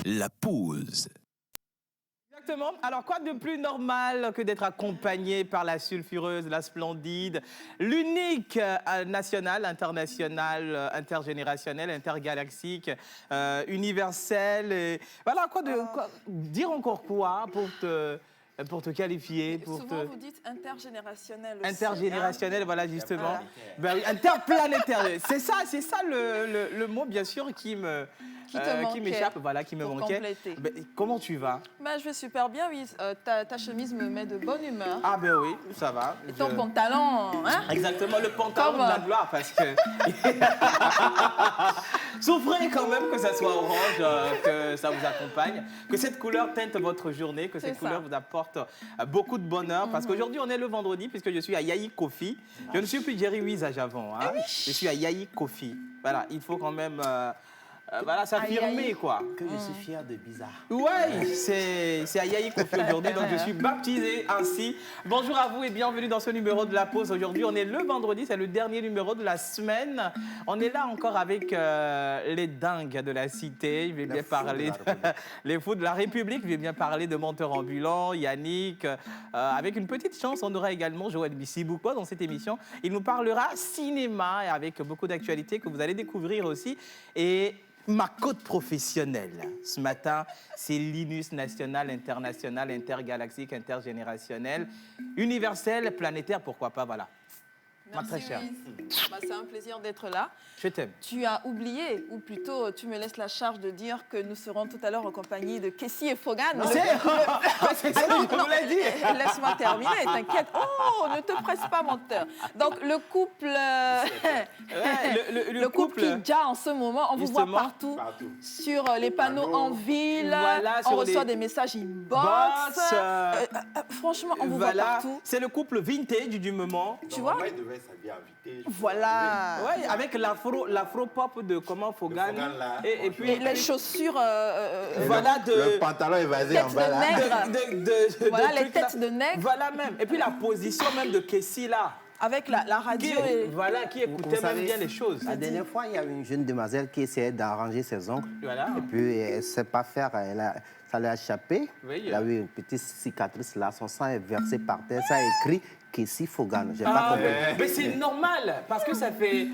La pause. Exactement. Alors, quoi de plus normal que d'être accompagné par la sulfureuse, la splendide, l'unique nationale, internationale, intergénérationnelle, intergalactique, universelle. Et voilà, quoi dire encore quoi pour te qualifier, pour Souvent, te... vous dites intergénérationnel aussi. Intergénérationnel, voilà, justement. Ben oui, interplanétaire. C'est ça le mot, bien sûr, qui m'échappe, voilà, qui me manquait. Ben, comment tu vas? Ben, je vais super bien, oui. Ta chemise me met de bonne humeur. Ah ben oui, ça va. Et ton pantalon, hein? Exactement, le pantalon de la gloire, parce que... Souffrez quand même que ça soit orange, que ça vous accompagne, que cette couleur teinte votre journée, que cette couleur vous apporte beaucoup de bonheur. Parce qu'aujourd'hui, on est le vendredi, puisque je suis à Yayi Coffee. Je ne suis plus Jerry Wizage avant. Hein. Je suis à Yayi Coffee. Voilà, il faut quand même... voilà, s'affirmer, quoi. Que je suis fier de bizarre. Ouais, c'est à Yayi Coffee aujourd'hui, donc je suis baptisé ainsi. Bonjour à vous et bienvenue dans ce numéro de la pause. Aujourd'hui, on est le vendredi, c'est le dernier numéro de la semaine. On est là encore avec les dingues de la cité. Je vais bien parler les fous de la République. Je vais bien parler de Menteur Ambulant, Yannick. Avec une petite chance, on aura également Joël Bissibouko dans cette émission. Il nous parlera cinéma et avec beaucoup d'actualités que vous allez découvrir aussi. Et ma cote professionnelle, ce matin, c'est l'INUS national, international, intergalactique, intergénérationnel, universel, planétaire, pourquoi pas, voilà. Ma très chère. Bah, c'est un plaisir d'être là. Je t'aime. Tu as oublié, ou plutôt tu me laisses la charge de dire que nous serons tout à l'heure en compagnie de Kessie et Fogan. C'est ça, je vous l'ai dit. Laisse-moi terminer, t'inquiète. Oh, ne te presse pas, menteur. Donc, le couple, le couple qui déjà en ce moment, on vous voit partout. Sur les panneaux en ville, voilà, on reçoit des messages inbox. Franchement, on vous voit partout. C'est le couple vintage du moment. Tu vois? Voilà. Ouais, avec l'afro-pop de comment Fogan. Et puis les chaussures. Voilà, le pantalon évasé en bas là. Voilà, les têtes de nègre. Voilà même. Et puis la position même de Kessie là. Avec la radio. Voilà, qui écoutait même bien les choses. La dernière fois, il y a une jeune demoiselle qui essayait d'arranger ses ongles. Voilà. Et puis, elle ne sait pas faire. Ça lui a échappé. Oui. Elle a eu une petite cicatrice là. Son sang est versé par terre. Ça a écrit Kessie Fogan. J'ai pas compris. Mais c'est normal, parce que ça fait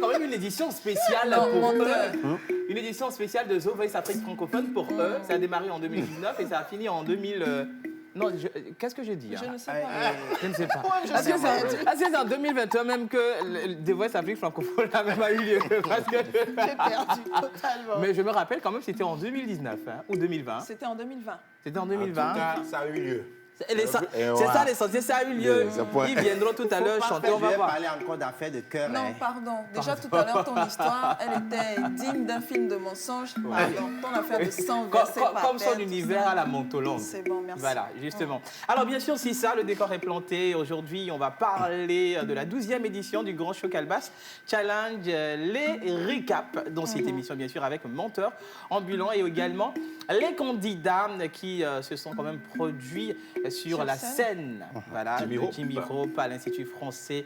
quand même une édition spéciale pour eux. Une édition spéciale de The Voice Afrique francophone pour eux. Ça a démarré en 2019 et ça a fini en 2000... Non, qu'est-ce que j'ai dit? Je ne sais pas. Je ne sais pas. Est-ce que c'est en 2021 même que The Voice Afrique francophone a même eu lieu? Parce que... J'ai perdu totalement. Mais je me rappelle quand même, c'était en 2019 hein, ou 2020. C'était en 2020. C'était en 2020. En tout cas, ça a eu lieu. C'est ça l'essentiel, ça a eu lieu. Ils viendront tout à l'heure chanter, on va voir. Je vais parler encore d'affaires de cœur. Non, pardon. Déjà tout à l'heure, ton histoire, elle était digne d'un film de mensonge. Pardon, ton affaire de sang versé par terre. Comme son univers à la Montolongue. C'est bon, merci. Voilà, justement. Alors bien sûr, c'est ça, le décor est planté. Aujourd'hui, on va parler de la 12e édition du Grand Show Calbas Challenge, les recaps dans cette émission, bien sûr, avec Menteur Ambulant et également les candidats qui se sont quand même produits sur la scène, voilà, de Jimmy Hope à l'Institut français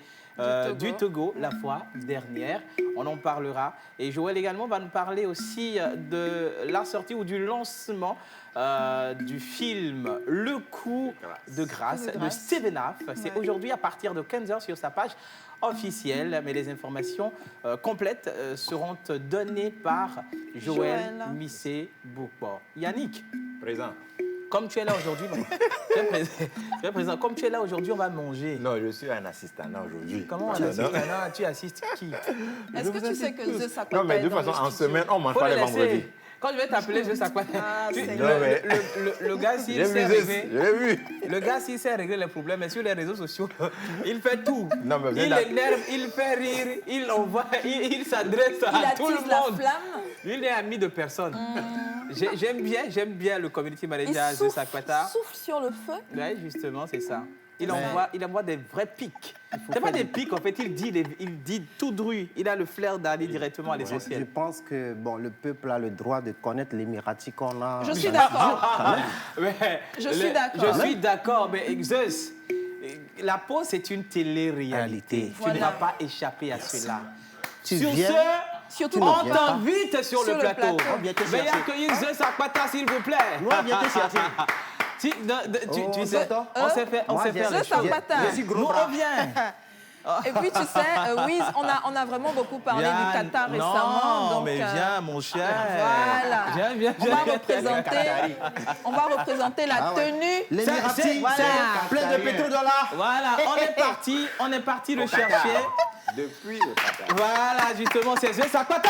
du Togo la fois dernière. On en parlera. Et Joël également va nous parler aussi de la sortie ou du lancement du film Le Coup de grâce de Steven Aff. C'est aujourd'hui à partir de 15h sur sa page officielle, mais les informations complètes seront données par Joël Bissibouko. Yannick. Présent. Comme tu es là aujourd'hui, tu es présent. Comme tu es là aujourd'hui, on va manger. Non, je suis un assistant aujourd'hui. Comment un assistant? Non, tu assistes qui? Est-ce que tu sais que The Sakwata Non, mais de toute façon, en semaine, on mange pas les vendredis. Quand je vais t'appeler, je sais quoi. Le gars, s'il sait régler, le gars, s'il sait régler les problèmes, mais sur les réseaux sociaux, il fait tout. Non, mais il énerve, il fait rire, il envoie, il s'adresse à tout le monde. La flamme. Il est ami de personne. J'aime bien le community manager de Sakwata. Il souffle sur le feu. Oui, justement, c'est ça. Il envoie des vrais pics. C'est pas des pics, en fait, il dit tout dru. Il a le flair d'aller directement à l'essentiel. Je pense que le peuple a le droit de connaître l'Émirati qu'on a. Je suis d'accord. Je suis d'accord, mais Zeus, la pause, c'est une télé-réalité. Voilà. Tu ne vas pas échapper à cela. Tu viens Surtout Tu dans On viens pas. t'invite sur le plateau. On vient te Veuillez chercher. accueillir Zeus Akpata, s'il vous plaît. Nous, on vient te chercher. Tu Oh, sais, t'entends? on sait faire, Moi, faire viens. les Zeus choses. Akpata. Je suis gros Nous, bras. on vient. Et puis, tu sais, Wiz, on a vraiment beaucoup parlé du Qatar récemment. Non, Donc, mais viens, mon cher. Voilà. Viens. On va représenter la tenue. Les Ça, Miratis, c'est- Voilà. plein de pétrodollars. Voilà, on est parti le chercher. Depuis le Qatar. Voilà, justement, c'est Zeus Akpata.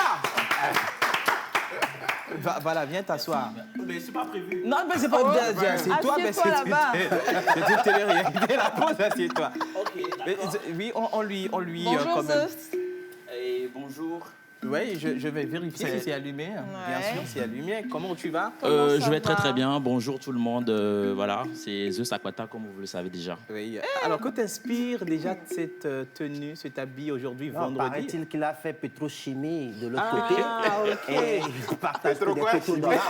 Voilà, viens t'asseoir. Mais c'est pas prévu. Non, mais c'est pas c'est toi, mais Assieds-toi là-bas. c'est une télé-réalité. La pause, assieds-toi. Ok. Mais, d'accord. oui, on lui Bonjour, quand même. Zeus. Et bonjour. Oui, je vais vérifier si c'est allumé. Bien Ouais. sûr, c'est allumé. Comment tu vas? Comment ça Je vais très va? très bien. Bonjour tout le monde. Voilà, c'est Zeus Aquata comme vous le savez déjà. Oui. Alors, que t'inspire déjà cette tenue, cet habit aujourd'hui, Non, vendredi? paraît-il qu'il a fait pétrochimie de l'autre Ah, côté. ok. Et il partage des quoi, pétrodollars.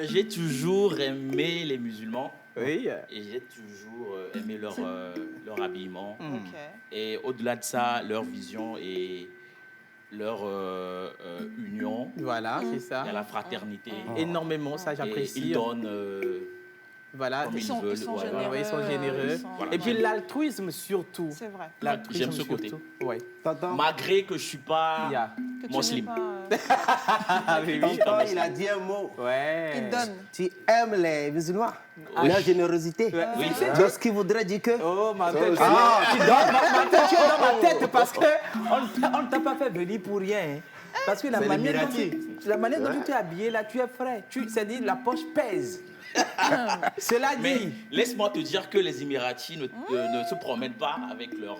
J'ai toujours aimé les musulmans Oui. et j'ai toujours aimé leur habillement. Ok. Et au-delà de ça, leur vision et leur union. Voilà, c'est ça. Il y a la fraternité. Énormément, ça Et j'apprécie. ils donnent Voilà. comme Ils sont veulent. généreux. Voilà. Oui, ils sont généreux. Ils sont- Voilà. Et puis l'altruisme surtout. C'est vrai. L'altruisme J'aime ce côté. surtout. Ouais. Tonton, Malgré que je suis pas Il y a. Que tu Muslim. n'es pas, Ah, oui, oui. tonton, il a dit un mot. Ouais. Il donne. Tu aimes les musulmans, leur générosité. Oui. De ce qui voudrait dire que... Oh, ma tête, Ah. tu es dans ma tête parce que on ne t'a pas fait venir pour rien. Hein. Parce que la C'est les manière, Miratis. dont tu es habillé, là, tu es frais. C'est-à-dire la poche pèse. Cela Mais dit. laisse-moi te dire que les Émiratis ne se promènent pas avec leur.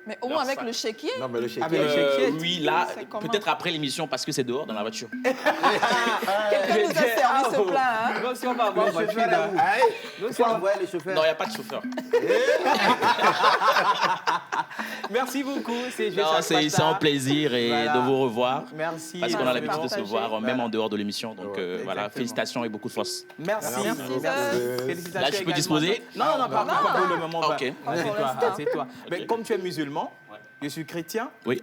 Mais au leur moins avec sac. le chéquier. Non, mais le chéquier. Avec le chéquier. Oui, là, C'est comment? peut-être après l'émission parce que c'est dehors dans la voiture. Quelqu'un nous a servi ce plat. Hein. Nous aussi, on va avoir Le voiture, chauffeur là. est où? Nous Il aussi, faut on- envoyer le chauffeur. Non, il n'y a pas de chauffeur. Merci beaucoup. C'est juste Non, un c'est pata. un plaisir et Voilà. de vous revoir. Merci. Parce qu'on a l'habitude de se Partagez. voir même Voilà. en dehors de l'émission. Donc voilà, Exactement. félicitations et beaucoup de force. Merci. Merci. Félicitations. Là, je peux également. disposer? Non, non, pas pour le moment. Ok. Assieds-toi, Pour assieds-toi. Mais Ok. comme tu es musulman, Ouais. je suis chrétien Oui.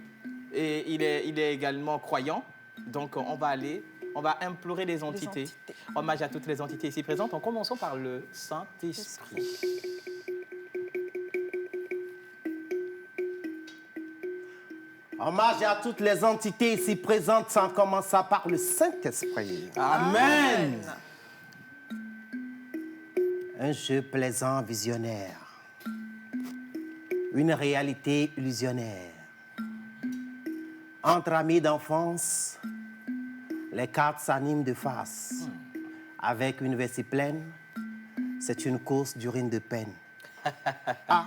et il est également croyant. Donc, on va implorer les entités. entités. Hommage à toutes les entités ici présentes. En commençant par le Saint-Esprit. Hommage à toutes les entités ici présentes, en commençant par le Saint-Esprit. Amen. Un jeu plaisant, visionnaire. Une réalité illusionnaire. Entre amis d'enfance, les cartes s'animent de face. Avec une vessie pleine, c'est une course d'urine de peine. Ah,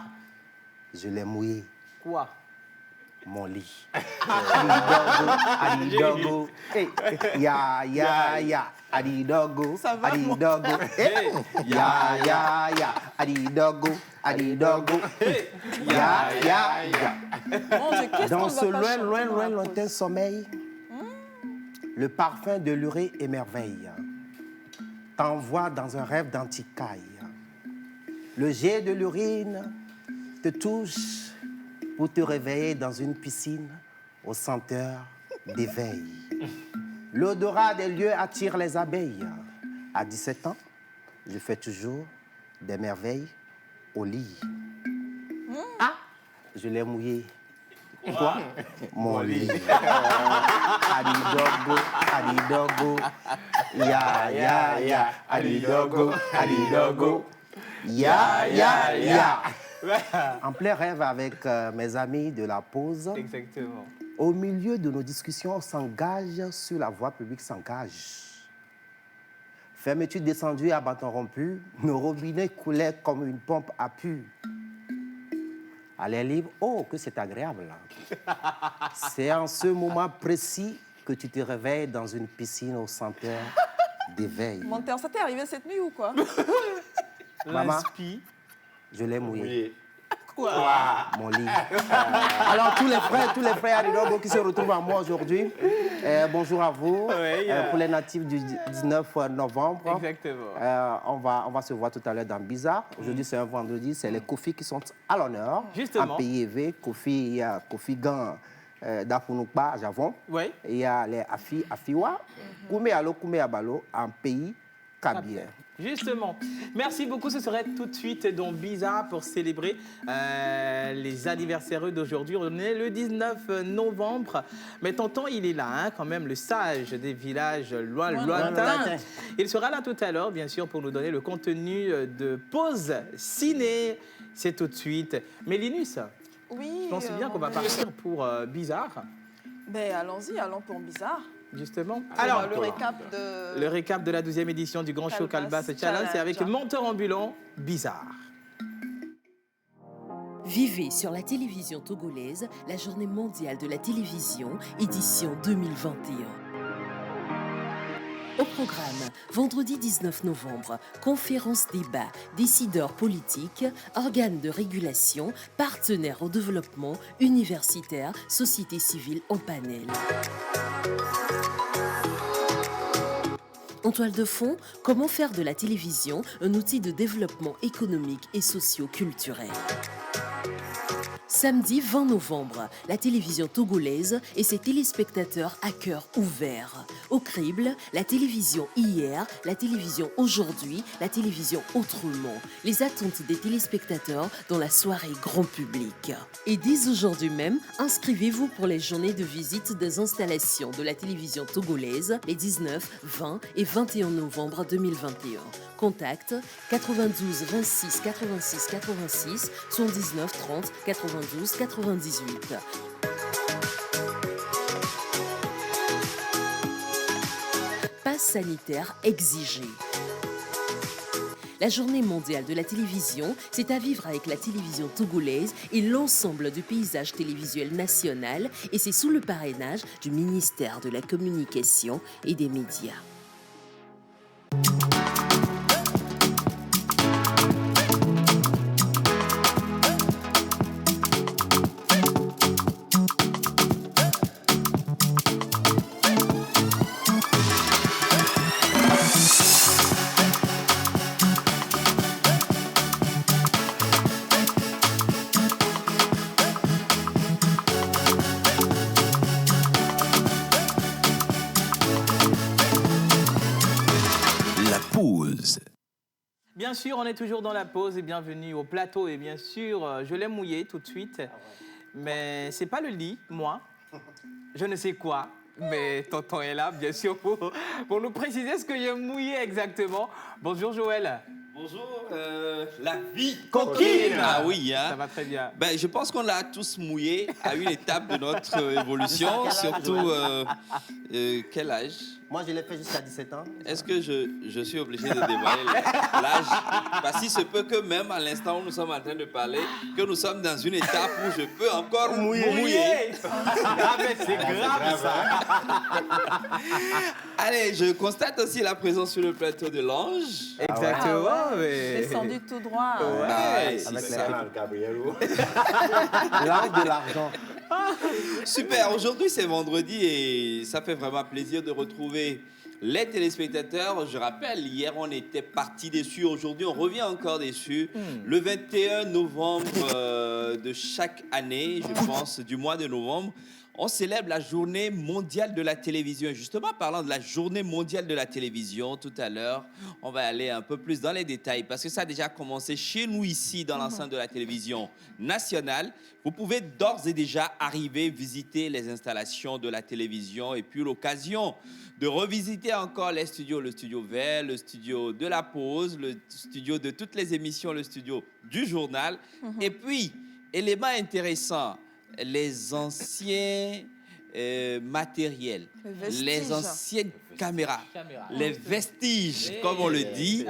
je l'ai mouillé, Quoi? mon lit. Ali dogo, hey, ya, ali dogo, Ça va, ali mon- dogo, hey, ya, ali dogo, ya. Mon Dieu, qu'est-ce qu'on Dans va ce pas loin, chanter loin, dans loin, la pause? lointain sommeil, le parfum de l'urée émerveille. T'envoie dans un rêve d'anticaille. Le jet de l'urine te touche pour te réveiller dans une piscine aux senteurs d'éveil. L'odorat des lieux attire les abeilles. À 17 ans, je fais toujours des merveilles au lit. Ah, je l'ai mouillé. Quoi? Mon lit. Ali dogo, ya, ali dogo, ya. En plein rêve avec mes amis de la pause, Exactement. au milieu de nos discussions, on s'engage sur la voie publique, s'engage. Fermeture descendue à bâton rompu, nos robinets coulaient comme une pompe à pu. À l'air libre, oh, que c'est agréable. C'est en ce moment précis que tu te réveilles dans une piscine aux senteurs d'éveil. Monteur, ça t'est arrivé cette nuit ou quoi? Maman, L'inspi. je l'ai mouillé. Mon lit. Alors, tous les frères Adidogo qui se retrouvent à moi aujourd'hui, bonjour à vous. Oui, pour les natifs du 19 novembre, Exactement. on va se voir tout à l'heure dans Bizarre. Aujourd'hui, c'est un vendredi, c'est les Kofi qui sont à l'honneur. Justement. En pays élevé, Kofi, il y a Kofi Gan d'Apunukpa à Javon. Oui. Et il y a les Afiwa, Koumé Alo, Koumé Abalo, en pays Kabien. Justement. Merci beaucoup. Ce serait tout de suite dans Bizarre pour célébrer les anniversaires d'aujourd'hui. On est le 19 novembre. Mais tonton, il est là, hein, quand même, le sage des villages lointains. Il sera là tout à l'heure, bien sûr, pour nous donner le contenu de Pause Ciné. C'est tout de suite. Mais Linus, Oui. je pense bien qu'on va partir pour Bizarre, Ben, allons-y, allons pour Bizarre. justement. Alors, le récap de... Le récap de la 12e édition du Grand Show Calbas Challenge, c'est avec Menteur Ambulant, Bizarre. Vivez sur la télévision togolaise la journée mondiale de la télévision, édition 2021. Au programme, vendredi 19 novembre, conférence débat, décideurs politiques, organes de régulation, partenaires au développement, universitaires, société civile en panel. En toile de fond, comment faire de la télévision un outil de développement économique et socio-culturel. Samedi 20 novembre, la télévision togolaise et ses téléspectateurs à cœur ouvert. Au crible, la télévision hier, la télévision aujourd'hui, la télévision autrement. Les attentes des téléspectateurs dans la soirée grand public. Et dès aujourd'hui même, inscrivez-vous pour les journées de visite des installations de la télévision togolaise les 19, 20 et 21 novembre 2021. Contact 92 26 86 86 79 30 92 98. Passe sanitaire exigé. La journée mondiale de la télévision, c'est à vivre avec la télévision togolaise et l'ensemble du paysage télévisuel national, et c'est sous le parrainage du ministère de la Communication et des Médias. Bien sûr, on est toujours dans la pause et bienvenue au plateau. Et bien sûr, je l'ai mouillé tout de suite. Mais c'est pas le lit, moi. Je ne sais quoi. Mais tonton est là, bien sûr, pour nous préciser ce que j'ai mouillé exactement. Bonjour Joël. Bonjour, la vie Coquine. Ah oui, hein. Ça va très bien. Ben, je pense qu'on l'a tous mouillé à une étape de notre évolution, surtout quel âge? Moi, je l'ai fait jusqu'à 17 ans. Est-ce que je suis obligé de dévoiler l'âge? Parce qu'il se peut que même à l'instant où nous sommes en train de parler, que nous sommes dans une étape où je peux encore mouiller. Ah mais c'est grave ça. Allez, je constate aussi la présence sur le plateau de l'ange. Exactement. Mais... Descendu tout droit. Ouais, Avec c'est les ça. canals Gabriello. L'âge de l'argent. Super, aujourd'hui c'est vendredi et ça fait vraiment plaisir de retrouver les téléspectateurs. Je rappelle, hier on était parti dessus, aujourd'hui on revient encore dessus. Le 21 novembre de chaque année, je pense, du mois de novembre, on célèbre la journée mondiale de la télévision. Et justement, parlant de la journée mondiale de la télévision, tout à l'heure, on va aller un peu plus dans les détails parce que ça a déjà commencé chez nous ici, dans l'enceinte de la télévision nationale. Vous pouvez d'ores et déjà arriver, visiter les installations de la télévision et puis l'occasion de revisiter encore les studios, le studio vert, le studio de la pause, le studio de toutes les émissions, le studio du journal. Et puis, élément intéressant, les anciens matériels, les anciennes caméras, les vestiges, comme on le dit,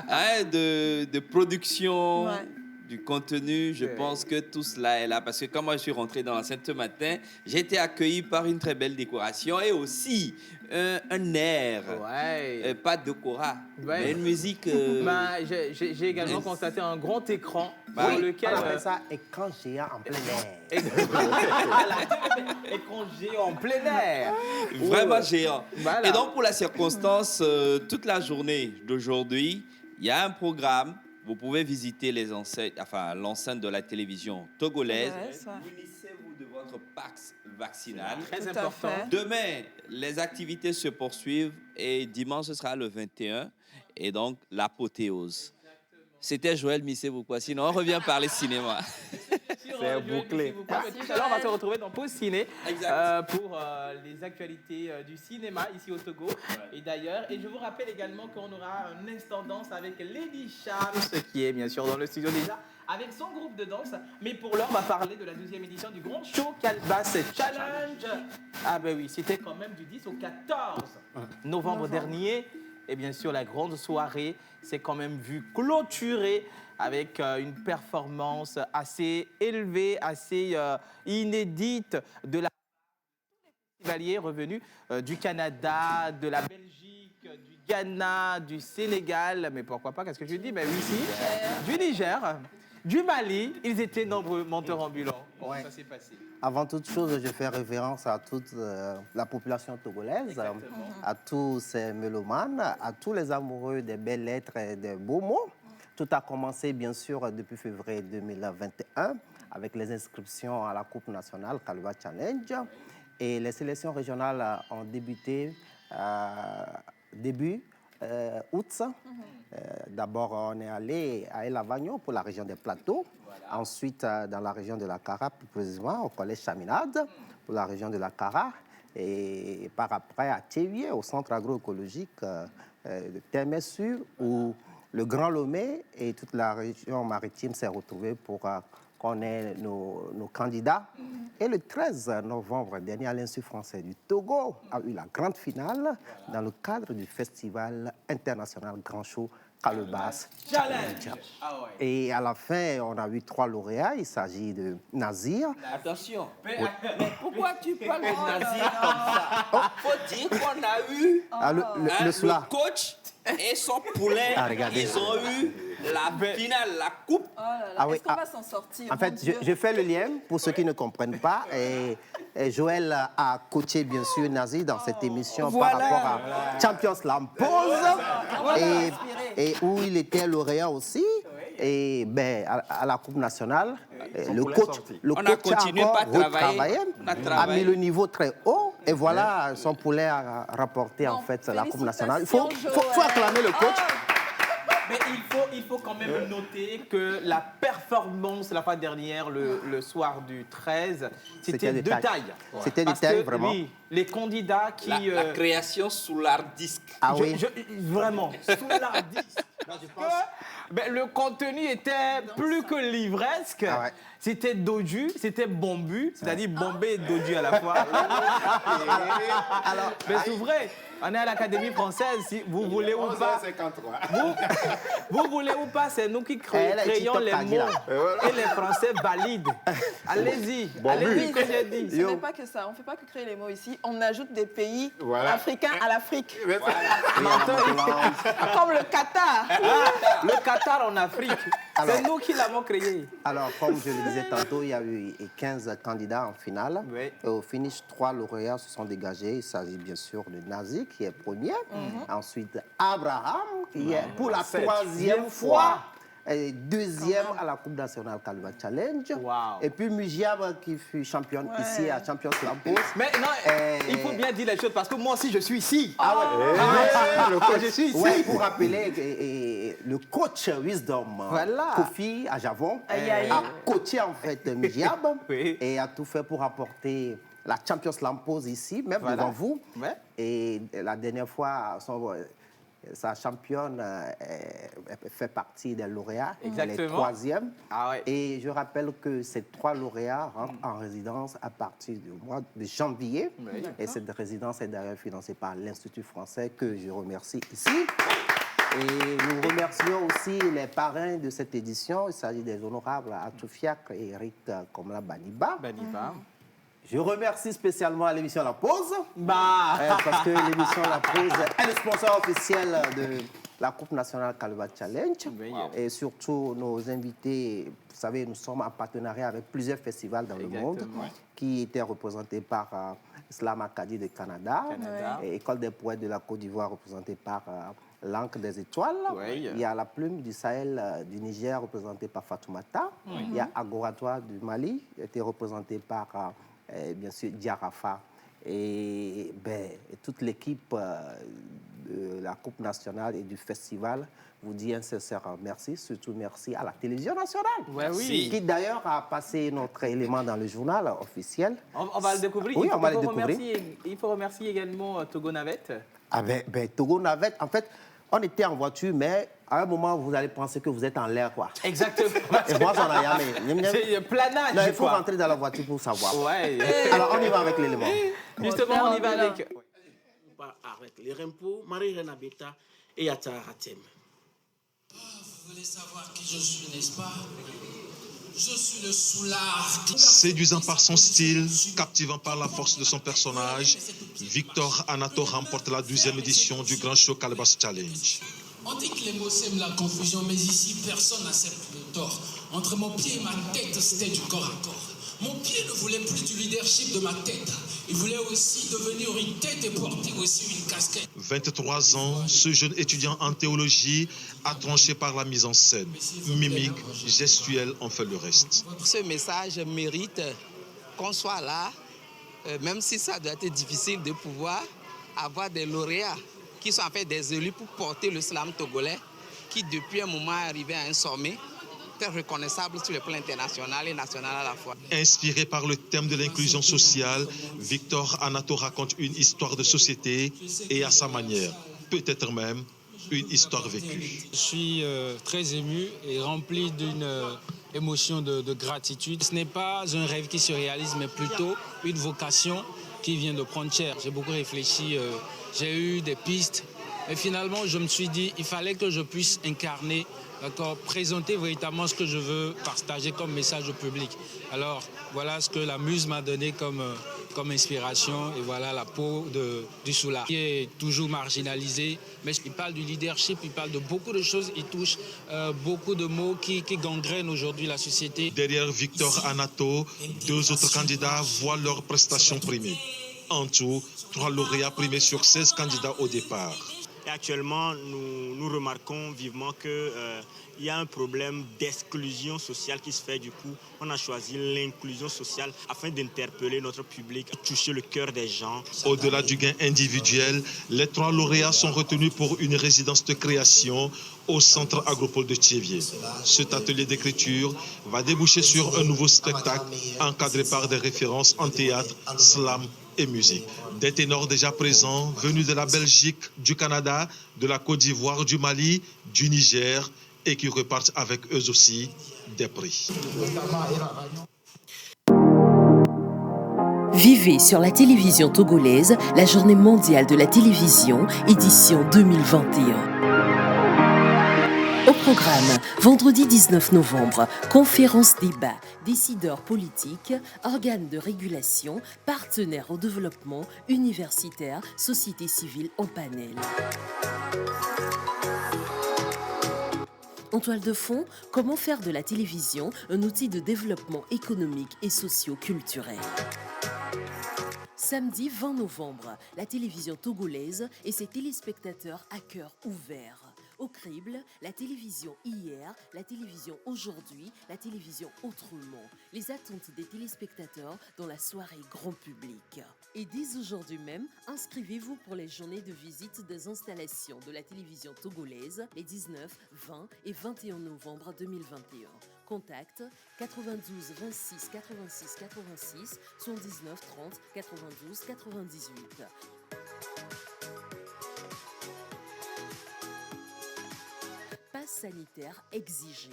hein, de production, du contenu. Je pense que tout cela est là. Parce que quand moi je suis rentré dans l'enceinte ce matin, j'ai été accueilli par une très belle décoration et aussi un air. Ouais. Pas de Cora, Ouais. mais une musique. Ben, j'ai également constaté un grand écran Bah, sur lequel. On appelle ça écran géant en plein air. Écran géant en plein air. Vraiment géant. Voilà. Et donc, pour la circonstance, toute la journée d'aujourd'hui, il y a un programme. Vous pouvez visiter l'enceinte de la télévision togolaise. Ouais, ça. Munissez-vous de votre pax vaccinal. Très Tout à important. fait. Demain, les activités se poursuivent et dimanche, ce sera le 21. Et donc, l'apothéose. C'était Joël Missé quoi. Sinon, on revient parler cinéma. C'est bouclé. Tout à l'heure, on va se retrouver dans Pause Ciné Exact. pour les actualités du cinéma ici au Togo. Et d'ailleurs, et je vous rappelle également qu'on aura un instant danse avec Lady Shams, qui est bien sûr dans le studio déjà, avec son groupe de danse. Mais pour l'heure, on va parler de la 12e édition du Grand Show Calbas Challenge. Ah ben oui, c'était quand même du 10 au 14 novembre dernier. Et bien sûr, la grande soirée s'est quand même vue clôturée avec une performance assez élevée, assez inédite de la festivalier revenus du Canada, de la Belgique, du Ghana, du Sénégal, mais pourquoi pas, qu'est-ce que je dis? Ben oui, si, du Niger, du Mali. Ils étaient nombreux, menteurs ambulants. Comment Ouais. ça s'est passé? Avant toute chose, je fais référence à toute la population togolaise, à tous ces mélomanes, à tous les amoureux des belles lettres et des beaux mots. Tout a commencé, bien sûr, depuis février 2021, avec les inscriptions à la Coupe nationale Calva Challenge. Et les sélections régionales ont débuté début août. D'abord, on est allé à El Avagno pour la région des Plateaux. Ensuite, dans la région de la Cara, plus précisément, au collège Chaminade, pour la région de la Cara. Et par après, à Thévier, au centre agroécologique de Temessu, où le Grand Lomé et toute la région maritime s'est retrouvée pour qu'on ait nos candidats. Et le 13 novembre dernier, l'Institut français du Togo a eu la grande finale dans le cadre du festival international Grand Show Calebas Challenge. Ah ouais. Et à la fin, on a eu 3 lauréats. Il s'agit de Nazir. Attention. Mais, Pourquoi tu parles de Nazir comme ça? Faut dire qu'on a eu Le Soula. le coach et son poulet. Ah, regardez. Ils ont eu la finale, la coupe. Oh là là, Ah oui, est-ce qu'on ah. va s'en sortir? En fait, Mon Dieu. je fais le lien pour ceux qui ne comprennent pas. Et Joël a coaché, bien sûr, Nazi dans cette émission Voilà. par rapport à Champions Slam Pause, et où il était lauréat aussi. Et ben, à la Coupe nationale, le coach, On a continué encore par travailler. retravaillé, On a a travaillé. mis le niveau très haut. Et voilà, son poulet a rapporté en Bon, fait la Coupe nationale. Il faut félicitations, Joël. acclamer le coach. mais il faut quand même noter que la performance la fois dernière, le soir du 13, c'était de taille. C'était de Parce taille, que, vraiment. oui, les candidats qui... La création sous l'hard disque. Ah oui. Vraiment, sous l'artiste. Parce que ben, le contenu était plus que livresque. Ah ouais. C'était dodu, c'était bombu, c'est-à-dire bombé et dodu à la fois. Alors, mais c'est vrai, on est à l'Académie française, si vous voulez ou pas. 53. Vous voulez ou pas, c'est nous qui Elle est créons TikTok les taggy, mots là. et les Français valident. Allez-y, Oui, allez-y, que j'ai dit. ce n'est pas que ça. On ne fait pas que créer les mots ici. On ajoute des pays Voilà. africains à l'Afrique. Menteur. Comme le Qatar. Le Qatar en Afrique, c'est Alors. nous qui l'avons créé. Alors, comme je le disais tantôt, il y a eu 15 candidats en finale. Oui. Et au finish, 3 lauréats se sont dégagés. Il s'agit bien sûr de Nazi, qui est premier. Ensuite, Abraham, qui est pour la 3e fois. Et 2e à la Coupe nationale Calva Challenge. Wow. Et puis Mujiab, qui fut championne ici à Champions Slam Pause. Mais non, il faut bien dire les choses parce que moi aussi je suis ici. Je suis ici. Ouais, pour rappeler, le coach Wisdom, Voilà. Kofi à Javon, Aïe, aïe. a coaché en fait Mujiab Oui. et a tout fait pour apporter la Champions Slam Pause ici, même Voilà. devant vous. Ouais. Et la dernière fois, sa championne fait partie des lauréats. Elle est Exactement. 3e. Ah ouais. Et je rappelle que ces 3 lauréats rentrent en résidence à partir du mois de janvier. Oui. Et cette résidence est d'ailleurs financée par l'Institut français que je remercie ici. Et nous remercions aussi les parrains de cette édition. Il s'agit des honorables Atoufiak et Eric Komla Baniba. Baniba. Je remercie spécialement l'émission La Pause. Bah. Parce que l'émission La Pause est le sponsor officiel de la Coupe nationale Calva Challenge. Oui. Et surtout nos invités. Vous savez, nous sommes en partenariat avec plusieurs festivals dans le monde qui étaient représentés par Slam Acadie de Canada, et École des poètes de la Côte d'Ivoire représentée par l'Ancre des Étoiles. Oui. Il y a la Plume du Sahel du Niger représentée par Fatoumata. Il y a Agoratoire du Mali, été représenté par bien sûr Diarafa. Et toute l'équipe de la Coupe nationale et du festival vous dit un sincère merci, surtout merci à la télévision nationale, qui d'ailleurs a passé notre élément dans le journal officiel. On va le découvrir. Oui, on va le découvrir. Il faut remercier également Togo Navette. Ah Togo Navette, en fait, on était en voiture, mais à un moment, vous allez penser que vous êtes en l'air, quoi. Exactement. Et moi, j'en ai jamais. C'est planage, non, il faut rentrer dans la voiture pour savoir. Ouais. Alors, on y va avec l'élément. Justement, on y va avec... Avec les Rempo, Marie Renabeta et Yatara Hatem. Vous voulez savoir qui je suis, n'est-ce pas? Je suis le soulard. Séduisant par son style, captivant par la force de son personnage, Victor Anato remporte la 12e édition du Grand Show Calebasse Challenge. On dit que les mots sèment la confusion, mais ici, personne n'accepte le tort. Entre mon pied et ma tête, c'était du corps à corps. Mon pied ne voulait plus du leadership de ma tête. Il voulait aussi devenir une tête et porter aussi une casquette. 23 ans, ce jeune étudiant en théologie a tranché par la mise en scène. Mimique, gestuelle, en fait le reste. Ce message mérite qu'on soit là, même si ça doit être difficile de pouvoir avoir des lauréats qui sont en fait des élus pour porter le slam togolais, qui depuis un moment est arrivé à un sommet très reconnaissable sur le plan international et national à la fois. Inspiré par le thème de l'inclusion sociale, Victor Anato raconte une histoire de société et à sa manière, peut-être même une histoire vécue. Je suis très ému et rempli d'une émotion de gratitude. Ce n'est pas un rêve qui se réalise, mais plutôt une vocation qui vient de prendre chair. J'ai beaucoup réfléchi, j'ai eu des pistes, mais finalement je me suis dit il fallait que je puisse incarner, présenter véritablement ce que je veux partager comme message au public. Alors voilà ce que la muse m'a donné comme inspiration, et voilà la peau du soulard, qui est toujours marginalisé, mais il parle du leadership, il parle de beaucoup de choses, il touche beaucoup de mots qui gangrènent aujourd'hui la société. Derrière Victor Anato, 2 autres candidats voient leurs prestations primées. En tout, 3 lauréats primés sur 16 candidats au départ. Et actuellement, nous remarquons vivement qu'il y a un problème d'exclusion sociale qui se fait. Du coup, on a choisi l'inclusion sociale afin d'interpeller notre public, toucher le cœur des gens. Au-delà du gain individuel, les 3 lauréats sont retenus pour une résidence de création au centre agropole de Thiévier. Cet atelier d'écriture va déboucher sur un nouveau spectacle encadré par des références en théâtre, slam et musique. Des ténors déjà présents, venus de la Belgique, du Canada, de la Côte d'Ivoire, du Mali, du Niger, et qui repartent avec eux aussi des prix. Vivez sur la télévision togolaise la journée mondiale de la télévision, édition 2021. Au programme, vendredi 19 novembre, conférence débat, décideurs politiques, organes de régulation, partenaires au développement, universitaires, société civile en panel. En toile de fond, comment faire de la télévision un outil de développement économique et socio-culturel. Samedi 20 novembre, la télévision togolaise et ses téléspectateurs à cœur ouvert. Au crible, la télévision hier, la télévision aujourd'hui, la télévision autrement. Les attentes des téléspectateurs dans la soirée grand public. Et dès aujourd'hui même, inscrivez-vous pour les journées de visite des installations de la télévision togolaise les 19, 20 et 21 novembre 2021. Contact 92 26 86 86 79 30 92 98. Passe sanitaire exigé.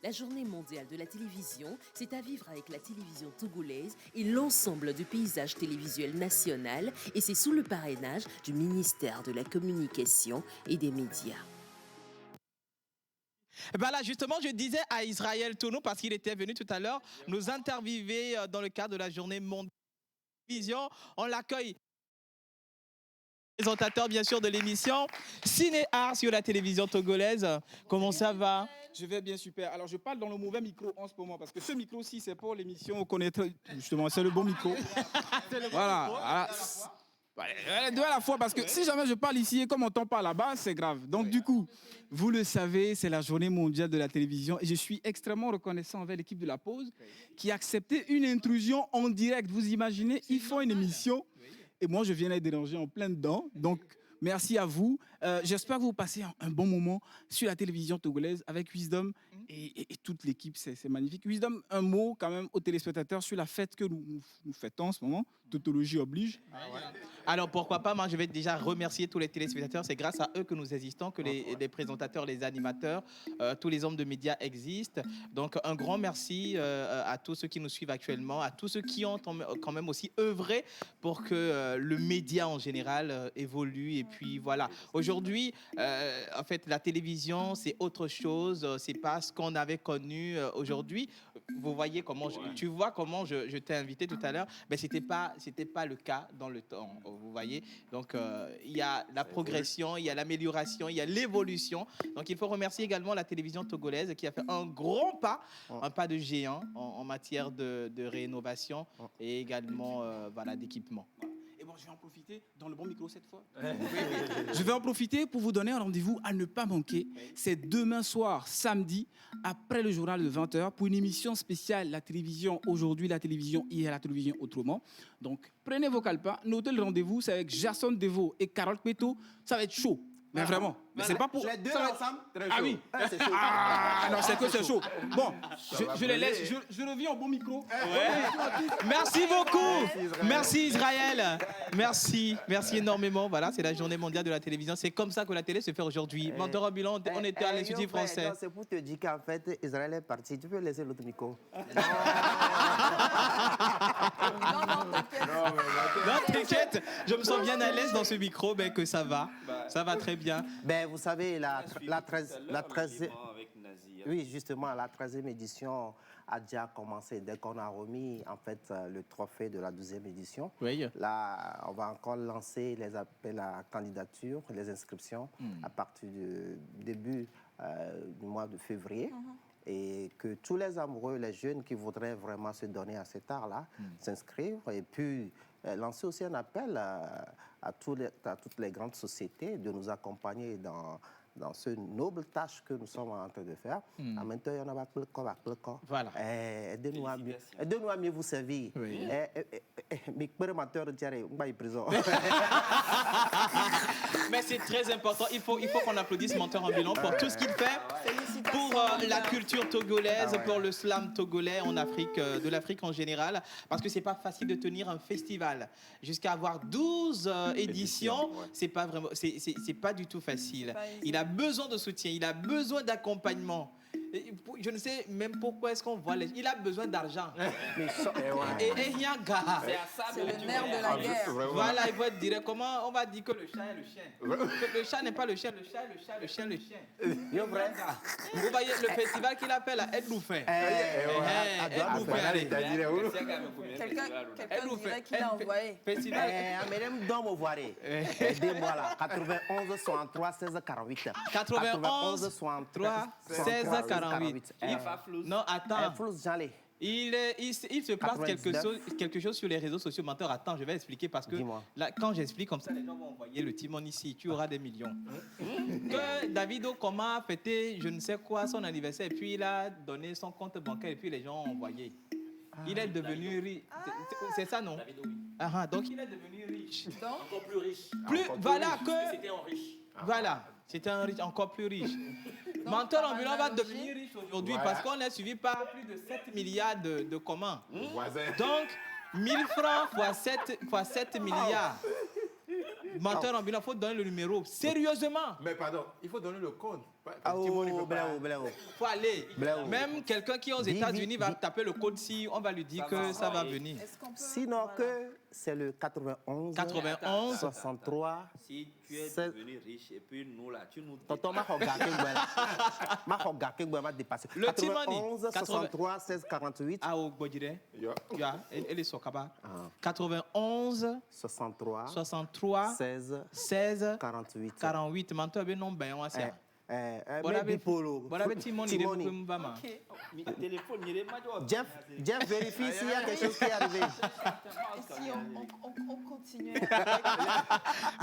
La journée mondiale de la télévision, c'est à vivre avec la télévision togolaise et l'ensemble du paysage télévisuel national, et c'est sous le parrainage du ministère de la Communication et des Médias. Ben là, justement, je disais à Israël Tounou, parce qu'il était venu tout à l'heure nous interviewer dans le cadre de la journée mondiale de la télévision. On l'accueille. Présentateur bien sûr de l'émission Ciné Art sur la télévision togolaise. Comment ça va? Je vais bien, super. Alors je parle dans le mauvais micro en ce moment parce que ce micro-ci c'est pour l'émission qu'on est justement, c'est le bon micro. Voilà. Deux à la fois parce que si jamais je parle ici et comme on t'en parle là-bas, c'est grave. Donc du coup, vous le savez, c'est la journée mondiale de la télévision et je suis extrêmement reconnaissant envers l'équipe de La Pause qui a accepté une intrusion en direct. Vous imaginez, ils font une émission. Et moi, je viens les déranger en plein dedans. Donc, merci à vous. J'espère que vous passez un bon moment sur la télévision togolaise avec Wisdom et toute l'équipe. C'est magnifique. Wisdom, un mot quand même aux téléspectateurs sur la fête que nous fêtons en ce moment. Tautologie oblige. Alors, pourquoi pas, moi, je vais déjà remercier tous les téléspectateurs. C'est grâce à eux que nous existons, que les présentateurs, les animateurs, tous les hommes de médias existent. Donc, un grand merci à tous ceux qui nous suivent actuellement, à tous ceux qui ont quand même aussi œuvré pour que le média en général évolue. Et puis, voilà. Aujourd'hui, en fait, la télévision, c'est autre chose. C'est pas ce qu'on avait connu aujourd'hui. Vous voyez comment, tu vois comment je t'ai invité tout à l'heure. Mais c'était pas le cas dans le temps. Vous voyez, donc il y a la progression, il y a l'amélioration, il y a l'évolution. Donc il faut remercier également la télévision togolaise qui a fait un grand pas, un pas de géant en matière de rénovation et également voilà, d'équipement. Et bon, je vais en profiter dans le bon micro cette fois. Je vais en profiter pour vous donner un rendez-vous à ne pas manquer. C'est demain soir, samedi, après le journal de 20h, pour une émission spéciale, la télévision aujourd'hui, la télévision hier, la télévision autrement. Donc, prenez vos calepins, notez le rendez-vous, c'est avec Jason Deveau et Carole Peto. Ça va être chaud. Mais vraiment, mais c'est pas pour... Les deux ensemble? Ah oui. C'est chaud. Ah non, c'est que c'est chaud. Bon, je les laisse. Je reviens au bon micro. Ouais. Merci beaucoup. Merci Israël. Merci énormément. Voilà, c'est la journée mondiale de la télévision. C'est comme ça que la télé se fait aujourd'hui. Menteur ambulant, on était à l'Institut français. C'est pour te dire qu'en fait, Israël est parti. Tu peux laisser l'autre micro. Non, t'inquiète. Je me sens bien à l'aise dans ce micro, mais que ça va. Ça va très bien. Ben, vous savez, la 13e... Oui, justement, la 13e édition a déjà commencé. Dès qu'on a remis, en fait, le trophée de la 12e édition, oui. Là, on va encore lancer les appels à candidature, les inscriptions, à partir du début du mois de février. Et que tous les amoureux, les jeunes qui voudraient vraiment se donner à cet art-là, s'inscrivent. Et puis, lancer aussi un appel à toutes les grandes sociétés de nous accompagner dans ce noble tâche que nous sommes en train de faire. En même temps, il y en a pas. Voilà. Aidez-nous à mieux vous servir. Oui. Mais c'est très important. Il faut qu'on applaudisse Menteur ambulant pour tout ce qu'il fait pour la culture togolaise, pour le slam togolais en Afrique, de l'Afrique en général. Parce que c'est pas facile de tenir un festival. Jusqu'à avoir 12 éditions, c'est pas vraiment, c'est pas du tout facile. Il a besoin de soutien, il a besoin d'accompagnement. Je ne sais même pourquoi est-ce qu'on voit les... Il a besoin d'argent. Et rien gars. C'est le nerf de la guerre. Voilà, il faut être direct. Comment on va dire que le chat est le chien? Que le chat n'est pas le chien, le chat est le chat, le chien le chien. Vous voyez le festival qu'il appelle à Aide-nous fait. Aide-nous fait, allez. Quelqu'un dirait qu'il a envoyé. Festival. Mesdames, dans vos voirées. Aidez-moi là. 91 63 16 48. 91 63 16 48. Non, attends. Il se passe quelque chose sur les réseaux sociaux. Menteur, attends, je vais expliquer parce que là, quand j'explique comme ça, les gens vont envoyer le timon ici. Tu auras des millions. Que David Okoma a fêté je ne sais quoi son anniversaire et puis il a donné son compte bancaire et puis les gens ont envoyé. Il est devenu riche. C'est ça, non? Donc il est devenu riche. Encore plus riche. Voilà que... C'était un riche. Voilà, c'était un riche encore plus riche. Menteur ambulant va devenir riche aujourd'hui parce qu'on est suivi par plus de 7 milliards de communs. Donc, 1000 francs fois 7 milliards. Menteur ambulant, il faut donner le numéro. Sérieusement. Mais pardon, il faut donner le code. Ah, oh, Bléo. Faut aller. Bléo. Même quelqu'un qui est aux États-Unis va taper le code si on va lui dire que ça va venir. Sinon que c'est le 91 63 Si tu es 16. devenu riche et puis nous là, tu nous Tonton, ma dépassé. Le 91 63 16 48. Ah, au Bodire. Elle est sur Kaba. 91 63 16 48. Menteur, ben non, ben on va faire. Jeff, vérifie s'il y a quelque chose qui est arrivé. Et si on continue.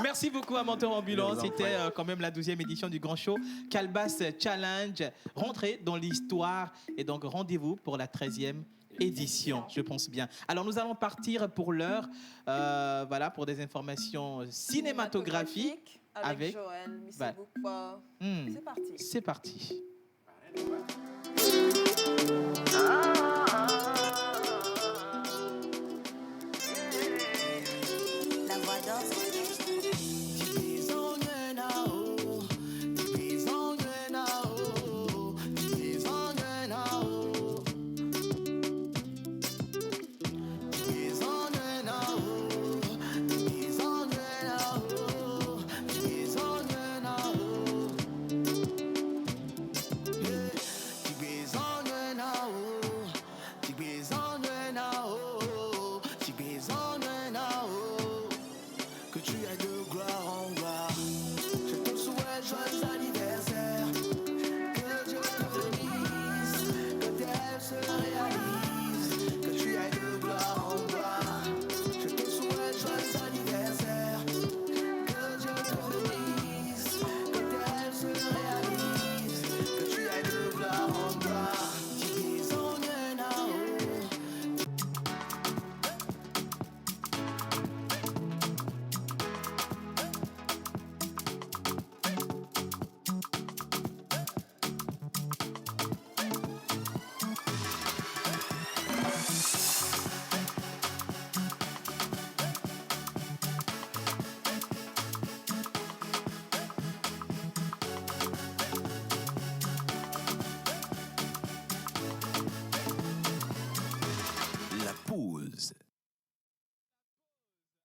Merci beaucoup à Menteur Ambulant. C'était quand même la 12e édition du Grand Show Calebasse Challenge. Rentrez dans l'histoire et donc rendez-vous pour la 13e édition, je pense bien. Alors nous allons partir pour l'heure, voilà, pour des informations cinématographiques avec Joël Misseboupa. C'est parti. C'est parti. La voix d'or.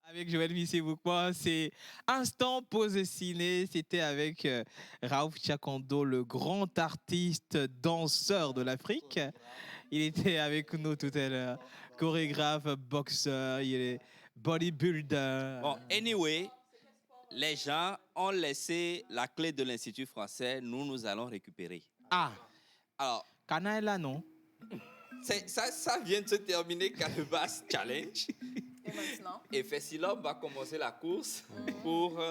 Avec Joël Misseboupa, c'est Instant Pause Ciné. C'était avec Raouf Tchakondo, le grand artiste danseur de l'Afrique. Il était avec nous tout à l'heure. Chorégraphe, boxeur, il est bodybuilder. Bon, anyway, les gens ont laissé la clé de l'Institut français. Nous allons récupérer. Ah. Alors. Kana est là, non? Ça vient de se terminer, Calebasse Challenge. Et maintenant? Et Fessilom va commencer la course pour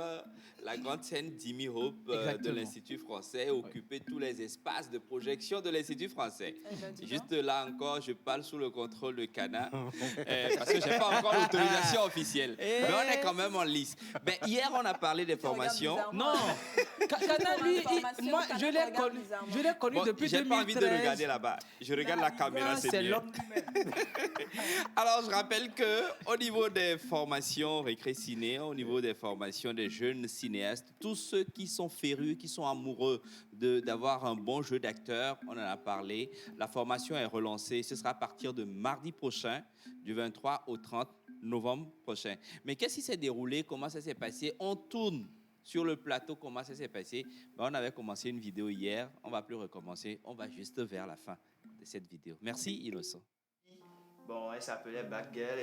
la grande scène Jimmy Hope de l'Institut français, occuper tous les espaces de projection de l'Institut français. Juste là encore, je parle sous le contrôle de Cana, parce que je n'ai pas encore l'autorisation officielle. Mais on est quand même en lice. Ben, hier, on a parlé des formations. Non, Cana, lui, moi, je l'ai connu depuis 2013. J'ai pas envie de regarder là-bas. Je regarde la caméra, c'est mieux. Alors, je rappelle qu'au niveau des formations récré-ciné, au niveau des formations des jeunes cinéastes, tous ceux qui sont férus, qui sont amoureux d'avoir un bon jeu d'acteur, on en a parlé. La formation est relancée. Ce sera à partir de mardi prochain, du 23 au 30 novembre prochain. Mais qu'est-ce qui s'est déroulé? Comment ça s'est passé? On tourne sur le plateau. Comment ça s'est passé? Ben, on avait commencé une vidéo hier. On ne va plus recommencer. On va juste vers la fin de cette vidéo. Merci, Innocent. Bon, elle s'appelait Batgirl.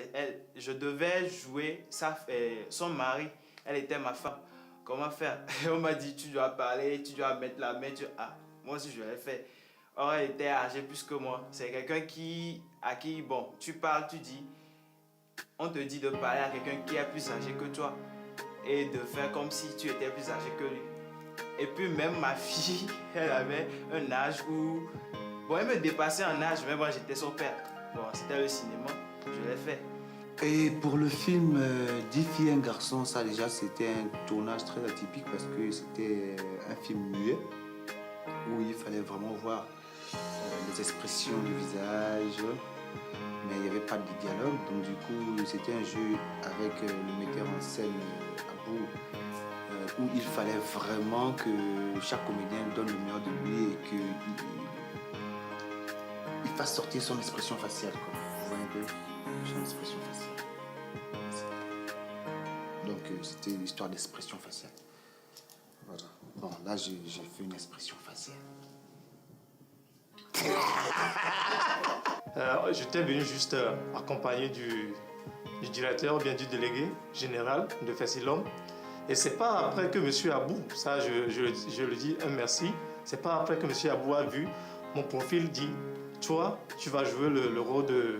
Je devais jouer son mari. Elle était ma femme. Comment faire? On m'a dit, tu dois parler, tu dois mettre la main. Ah, moi aussi, je l'ai fait. Or, elle était âgée plus que moi. C'est quelqu'un à qui, bon, tu parles, tu dis. On te dit de parler à quelqu'un qui est plus âgé que toi. Et de faire comme si tu étais plus âgé que lui. Et puis, même ma fille, elle avait un âge où... Bon, elle me dépassait en âge, mais moi, j'étais son père. Bon, c'était le cinéma, je l'ai fait. Et pour le film 10 filles, un garçon, ça déjà c'était un tournage très atypique parce que c'était un film muet où il fallait vraiment voir les expressions du visage, mais il n'y avait pas de dialogue. Donc du coup, c'était un jeu avec le metteur en scène Abou, où il fallait vraiment que chaque comédien donne le meilleur de lui et qu'il fasse sortir son expression faciale. Quoi. Vous voyez un peu son expression faciale. Donc c'était l'histoire d'expression faciale. Voilà. Bon, là j'ai fait une expression faciale. J'étais venu juste accompagné du directeur, ou bien du délégué général de Fessilhomme. Et c'est pas après que M. Abou, ça je le dis un merci, c'est pas après que M. Abou a vu mon profil dit, toi, tu vas jouer le rôle de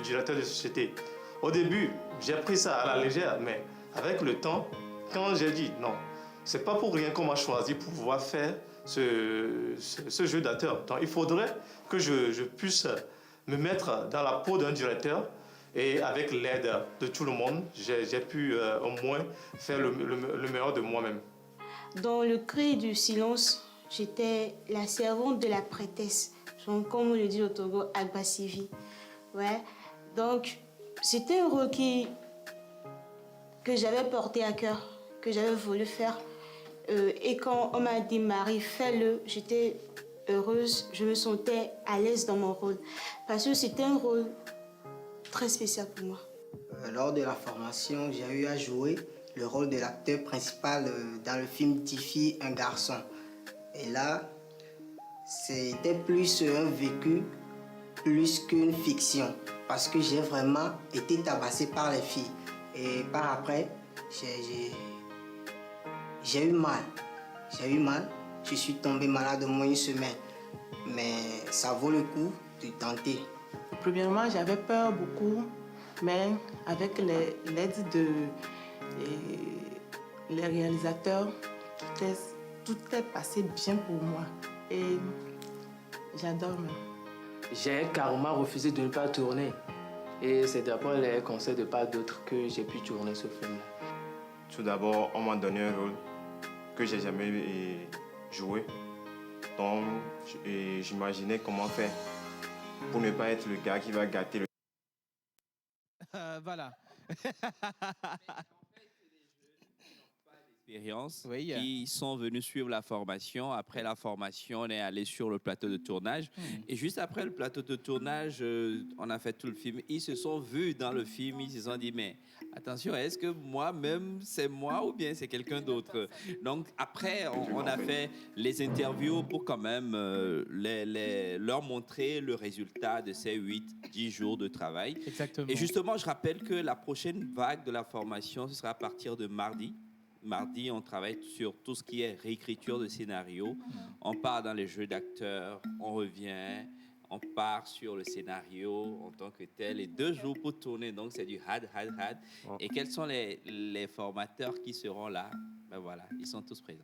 directeur de société. Au début, j'ai pris ça à la légère, mais avec le temps, quand j'ai dit non, c'est pas pour rien qu'on m'a choisi pour pouvoir faire ce jeu d'acteur. Donc il faudrait que je puisse me mettre dans la peau d'un directeur et avec l'aide de tout le monde, j'ai pu au moins faire le meilleur de moi-même. Dans le cri du silence, j'étais la servante de la prêtresse, comme on le dit au Togo, Agbasivi. Ouais. Donc c'était un rôle que j'avais porté à cœur, que j'avais voulu faire. Et quand on m'a dit Marie, fais-le, j'étais heureuse, je me sentais à l'aise dans mon rôle. Parce que c'était un rôle très spécial pour moi. Lors de la formation, j'ai eu à jouer le rôle de l'acteur principal dans le film Tiffy, un garçon. Et là, c'était plus un vécu, plus qu'une fiction. Parce que j'ai vraiment été tabassée par les filles. Et par après, j'ai eu mal. Je suis tombée malade au moins une semaine. Mais ça vaut le coup de tenter. Premièrement, j'avais peur beaucoup, mais avec l'aide les réalisateurs, tout est passé bien pour moi. Et j'adore même. J'ai carrément refusé de ne pas tourner. Et c'est d'après les conseils de pas d'autres que j'ai pu tourner ce film. Tout d'abord, on m'a donné un rôle que j'ai jamais joué. Donc, j'imaginais comment faire pour ne pas être le gars qui va gâter le... Voilà. Qui sont venus suivre la formation. Après la formation, on est allé sur le plateau de tournage. Et juste après le plateau de tournage, on a fait tout le film. Ils se sont vus dans le film, ils se sont dit, mais attention, est-ce que moi-même, c'est moi ou bien c'est quelqu'un d'autre? Donc après, on a fait les interviews pour quand même leur montrer le résultat de ces 8-10 jours de travail. Exactement. Et justement, je rappelle que la prochaine vague de la formation, ce sera à partir de mardi. Mardi, on travaille sur tout ce qui est réécriture de scénario. On part dans les jeux d'acteurs, on revient, on part sur le scénario en tant que tel. Et 2 jours pour tourner, donc c'est du had. Et quels sont les formateurs qui seront là? Ben voilà, ils sont tous présents.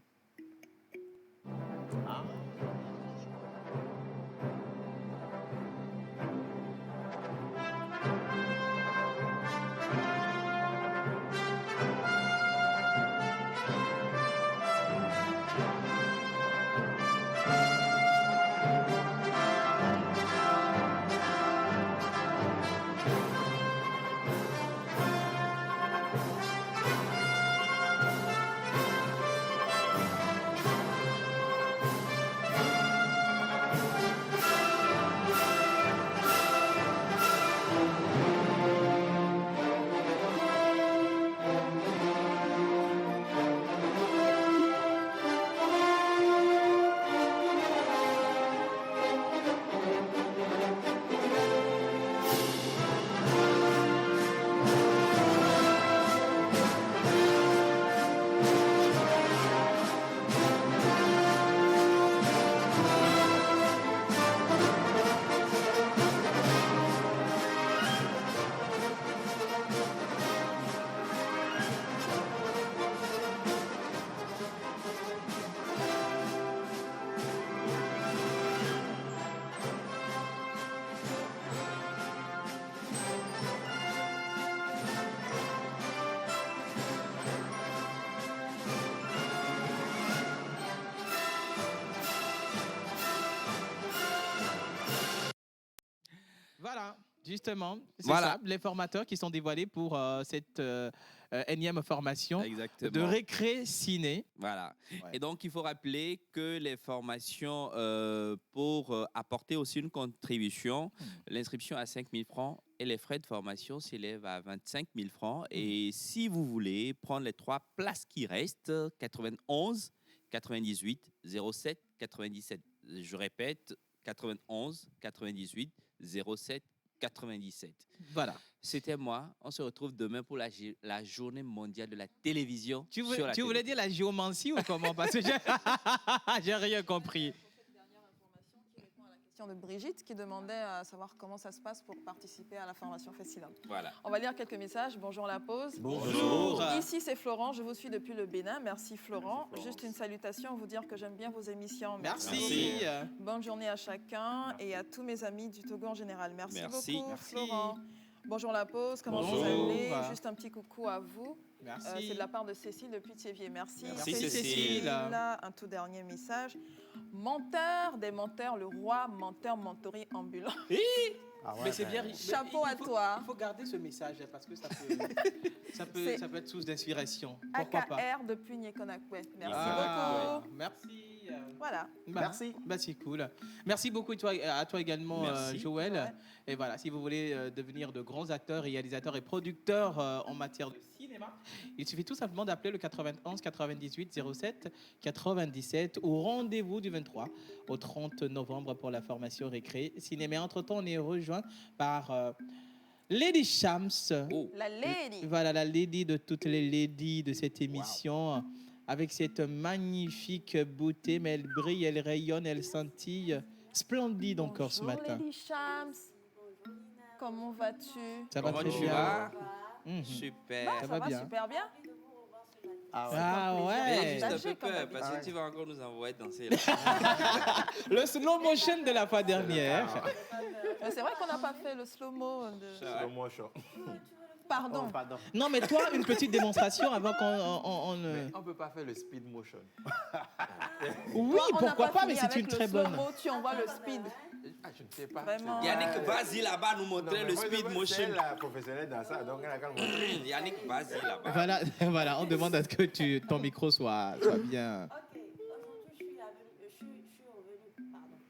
Justement, c'est Voilà. ça, les formateurs qui sont dévoilés pour cette énième formation Exactement. de récré ciné. Voilà. Ouais. Et donc, il faut rappeler que les formations, pour apporter aussi une contribution, l'inscription à 5 000 francs et les frais de formation s'élèvent à 25 000 francs. Et si vous voulez prendre les 3 places qui restent, 91, 98, 07, 97. Je répète, 91, 98, 07, 97. Voilà. C'était moi. On se retrouve demain pour la journée mondiale de la télévision. Tu sur la voulais dire la géomancie ou comment? Parce que j'ai rien compris. Question de Brigitte qui demandait à savoir comment ça se passe pour participer à la formation Festival. Voilà. On va lire quelques messages. Bonjour la pause. Bonjour. Ici c'est Florent, je vous suis depuis le Bénin. Merci Florent. Juste une salutation, vous dire que j'aime bien vos émissions. Merci. Bonne journée à chacun et à tous mes amis du Togo en général. Merci beaucoup Merci. Florent. Bonjour la pause, comment Bonjour. vous allez? Juste un petit coucou à vous. Merci. C'est de la part de Cécile depuis Thiévier. Merci. Merci, Cécile. Là, un tout dernier message. Menteur des menteurs, le roi menteur mentori ambulant. Mais c'est bien. Chapeau à toi. Il faut garder ce message parce que ça peut être source d'inspiration. Pourquoi pas? AKR depuis Niekonakwe. Merci beaucoup. Merci. Voilà. Merci. C'est cool. Merci beaucoup à toi également, Merci. Joël. Ouais. Et voilà, si vous voulez devenir de grands acteurs, réalisateurs et producteurs en matière de cinéma, il suffit tout simplement d'appeler le 91 98 07 97 au rendez-vous du 23 au 30 novembre pour la formation récré cinéma. Entre-temps, on est rejoint par Lady Shams. La lady. Voilà, la lady de toutes les ladies de cette émission. Avec cette magnifique beauté, mais elle brille, elle rayonne, elle scintille. Splendide encore ce Bonjour, matin. Lady Shams. Comment vas-tu? Ça va Comment très tu bien. vas? Mhm. Super. Bah, Ça va bien. super bien. Ah J'ai ouais. juste un peu Partagé, comme peur d'habitude. parce que tu vas encore nous envoyer danser. Là. Le slow motion de la fois dernière. C'est vrai qu'on n'a pas fait le slow-mo de... Pardon. Non, mais toi, une petite démonstration avant qu'on ne... On ne peut pas faire le speed motion. Oui, Toi, on n'a pourquoi pas, mais fini c'est avec une très bonne. Le slow-mo, tu envoies le speed. Ah, je ne sais pas. Vraiment. Yannick, vas-y là-bas nous montrer le speed motion. C'est la professionnelle dans ça, donc elle a qu'à le montrer. Yannick, vas-y là-bas. Voilà, on demande à ce que ton micro soit bien...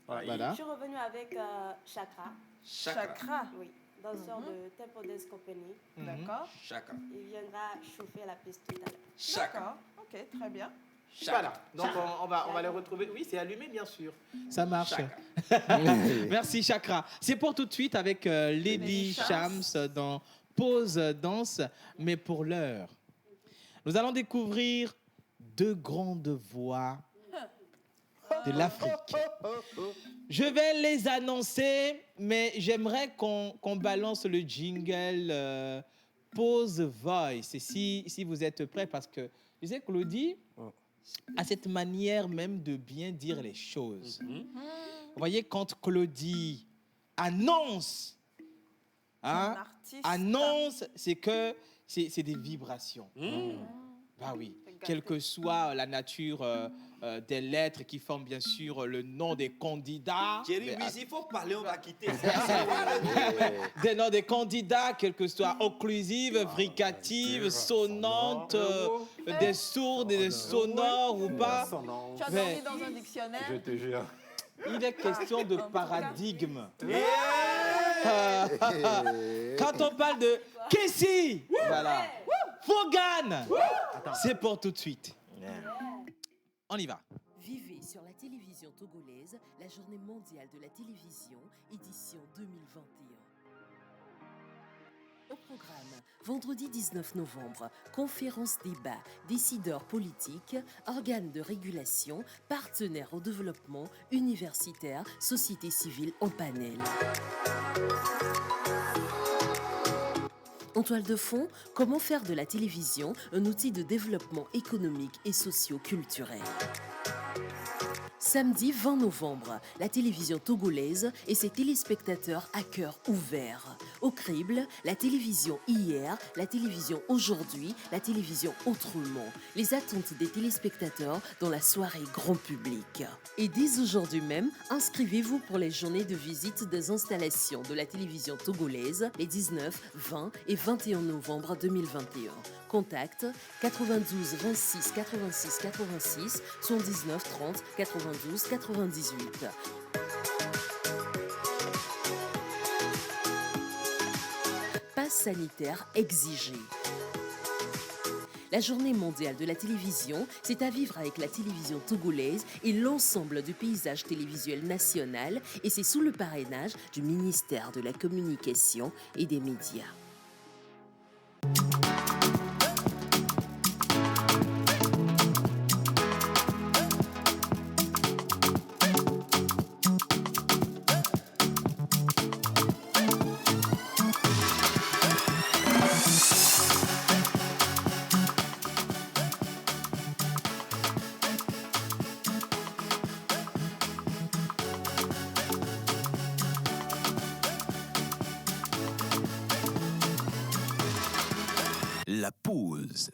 Voilà. Je suis revenue avec Chakra. Chakra. Oui, danseur de Tempo Dance Company. D'accord. Chaka. Il viendra chauffer la piste tout à l'heure. D'accord. Ok, très bien. Voilà, donc on va les retrouver. Oui, c'est allumé, bien sûr. Ça marche. Merci, Chakra. C'est pour tout de suite avec Lady Shams dans Pause Danse. Mais pour l'heure, nous allons découvrir 2 grandes voix de l'Afrique. Je vais les annoncer, mais j'aimerais qu'on balance le jingle Pause Voice. Si vous êtes prêts, parce que, tu sais, Claudie a cette manière même de bien dire les choses. Vous voyez, quand Claudie annonce, c'est que c'est des vibrations. Bah oui, quelle que soit la nature des lettres qui forment bien sûr le nom des candidats. Thierry, oui, s'il faut parler, on va quitter. Des noms des candidats, quelle que soit occlusive, fricative, sonnante, des sourdes, des sonores ou pas. Tu as dormi dans un dictionnaire? Je te jure. Il est question de paradigme. Quand on parle de Kessie, voilà. Fogan, c'est pour tout de suite. On y va. Vivez sur la télévision togolaise la journée mondiale de la télévision, édition 2021. Au programme, vendredi 19 novembre, conférence débat, décideurs politiques, organes de régulation, partenaires au développement, universitaires, société civile en panel. En toile de fond, comment faire de la télévision un outil de développement économique et socio-culturel. Samedi 20 novembre, la télévision togolaise et ses téléspectateurs à cœur ouvert. Au crible, la télévision hier, la télévision aujourd'hui, la télévision autrement. Les attentes des téléspectateurs dans la soirée grand public. Et dès aujourd'hui même, inscrivez-vous pour les journées de visite des installations de la télévision togolaise les 19, 20 et 21 novembre 2021. Contact 92 26 86 86 79 30 92 98. Passe sanitaire exigé. La journée mondiale de la télévision, c'est à vivre avec la télévision togolaise et l'ensemble du paysage télévisuel national, et c'est sous le parrainage du ministère de la Communication et des Médias. La pause.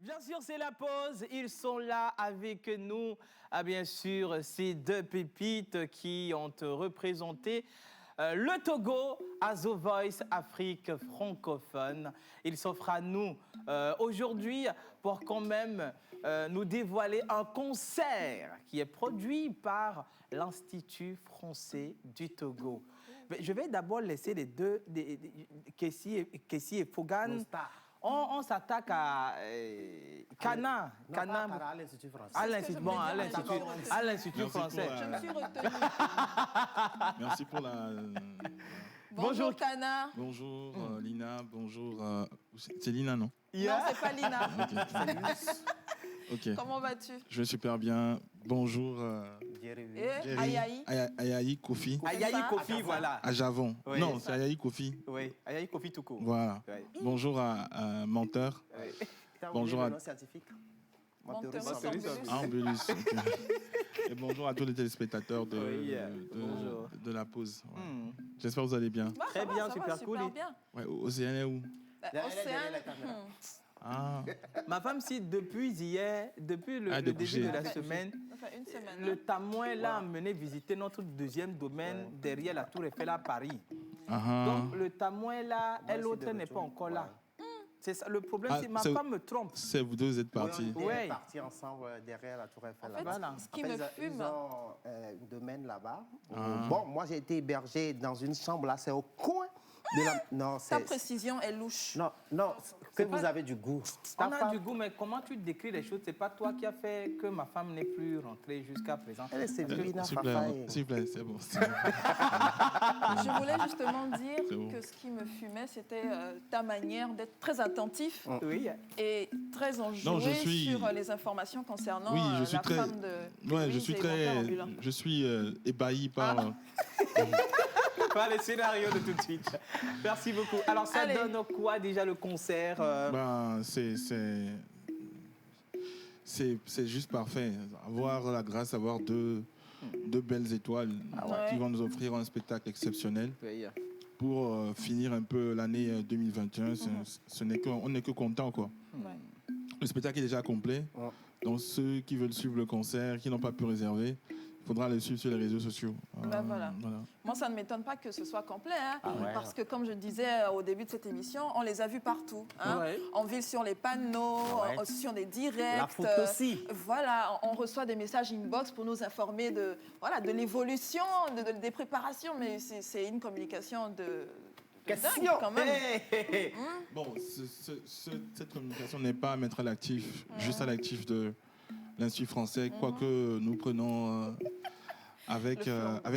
Bien sûr, c'est la pause. Ils sont là avec nous. Ah, bien sûr, ces deux pépites qui ont représenté le Togo à The Voice Afrique francophone. Ils s'offrent à nous aujourd'hui pour quand même nous dévoiler un concert qui est produit par l'Institut français du Togo. Mais je vais d'abord laisser les deux, Kessie et Fogan. On s'attaque à Cana. À l'Institut français. À l'Institut français. Je me suis retenue. Merci pour la... Bonjour Cana. Bonjour Lina, bonjour... C'est Lina, non? Non, c'est pas Lina. Ok. Comment vas-tu? Je vais super bien. Bonjour Ayayi Kofi. Ayayi Kofi, voilà. À Javon. Oui. Non, c'est Ayayi Kofi. Oui, Ayayi Kofi tout court. Voilà. Oui. Bonjour à Menteur. Oui. Bonjour à... scientifique. Menteurus Ambulus. Okay. Et bonjour à tous les téléspectateurs de la pause. Ouais. J'espère que vous allez bien. Bah, très bien, super cool. Bien. Ouais, Océane est où? Océane. Ah. Ma femme, si depuis hier, depuis le début de la semaine, une semaine, le Tamoin l'a emmené visiter notre deuxième domaine derrière la Tour Eiffel à Paris. Donc le Tamoin là, et l'autre n'est pas encore là. C'est ça, le problème, c'est ma femme me trompe. C'est vous deux, vous êtes partis. On est partis ensemble derrière la Tour Eiffel. En fait, là-bas. ce qui me fume... Ils ont un domaine là-bas. Bon, moi, j'ai été hébergé dans une chambre là, c'est au coin de la... Non, ta précision est louche. Non, que vous avez du goût. On a du goût, mais comment tu décris les choses? C'est pas toi qui as fait que ma femme n'est plus rentrée jusqu'à présent. C'est Lina, s'il vous plaît, c'est bon. Je voulais justement dire que ce qui me fumait, c'était ta manière d'être très attentif et très enjoué sur les informations concernant la femme de je suis ébahi par... Pas les scénarios de tout de suite. Merci beaucoup. Alors, ça donne quoi déjà le concert c'est juste parfait. Avoir la grâce d'avoir deux belles étoiles qui vont nous offrir un spectacle exceptionnel. Pour finir un peu l'année 2021, on n'est que content, quoi. Le spectacle est déjà complet. Donc, ceux qui veulent suivre le concert, qui n'ont pas pu réserver, il faudra le suivre sur les réseaux sociaux. Voilà. Moi, ça ne m'étonne pas que ce soit complet, parce que, comme je disais au début de cette émission, on les a vus partout. En ville, sur les panneaux, sur des directs. La photo aussi. Voilà, on reçoit des messages inbox pour nous informer de l'évolution, des préparations, mais c'est une communication de question dingue, quand même. Bon, cette communication n'est pas à mettre à l'actif, juste à l'actif de l'Institut français, quoique nous prenons avec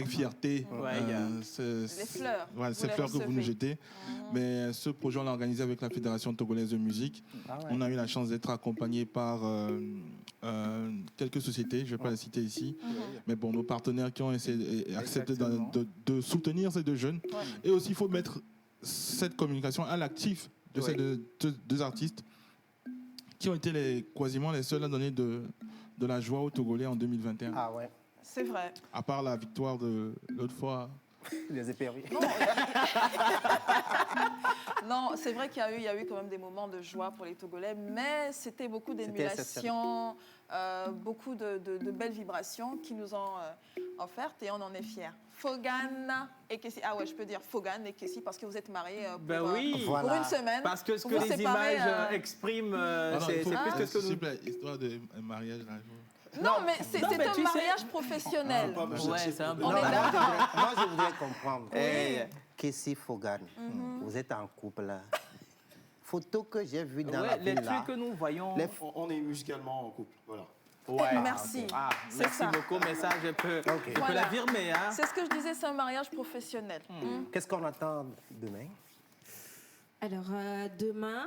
fierté ces fleurs que vous nous jetez. Mais ce projet, on l'a organisé avec la Fédération togolaise de musique. On a eu la chance d'être accompagné par quelques sociétés, je ne vais pas les citer ici, mais bon, nos partenaires qui ont accepté de soutenir ces deux jeunes. Et aussi, il faut mettre cette communication à l'actif de ces deux artistes qui ont été quasiment les seuls à donner de la joie aux Togolais en 2021. C'est vrai. À part la victoire de l'autre fois. Les épéries. Non, c'est vrai qu'il y a eu quand même des moments de joie pour les Togolais, mais c'était beaucoup d'émulation, beaucoup de belles vibrations qui nous ont offertes et on en est fiers. Fogan et Kessie. Ah ouais, je peux dire Fogan et Kessie parce que vous êtes mariés pour une semaine. Parce que ce que les images expriment, c'est plus que ce que nous... C'est l'histoire de mariage là. Non, mais c'est un mariage professionnel. Ouais, c'est un bon. Moi, je voudrais comprendre. Kessie Fogan, vous êtes en couple là. Photo que j'ai vue dans la ville là. Les trucs que nous voyons. On est musicalement en couple, voilà. Ouais. Merci. Merci beaucoup, mais ça, je peux l'affirmer. Hein. C'est ce que je disais, c'est un mariage professionnel. Qu'est-ce qu'on attend demain? Alors, demain...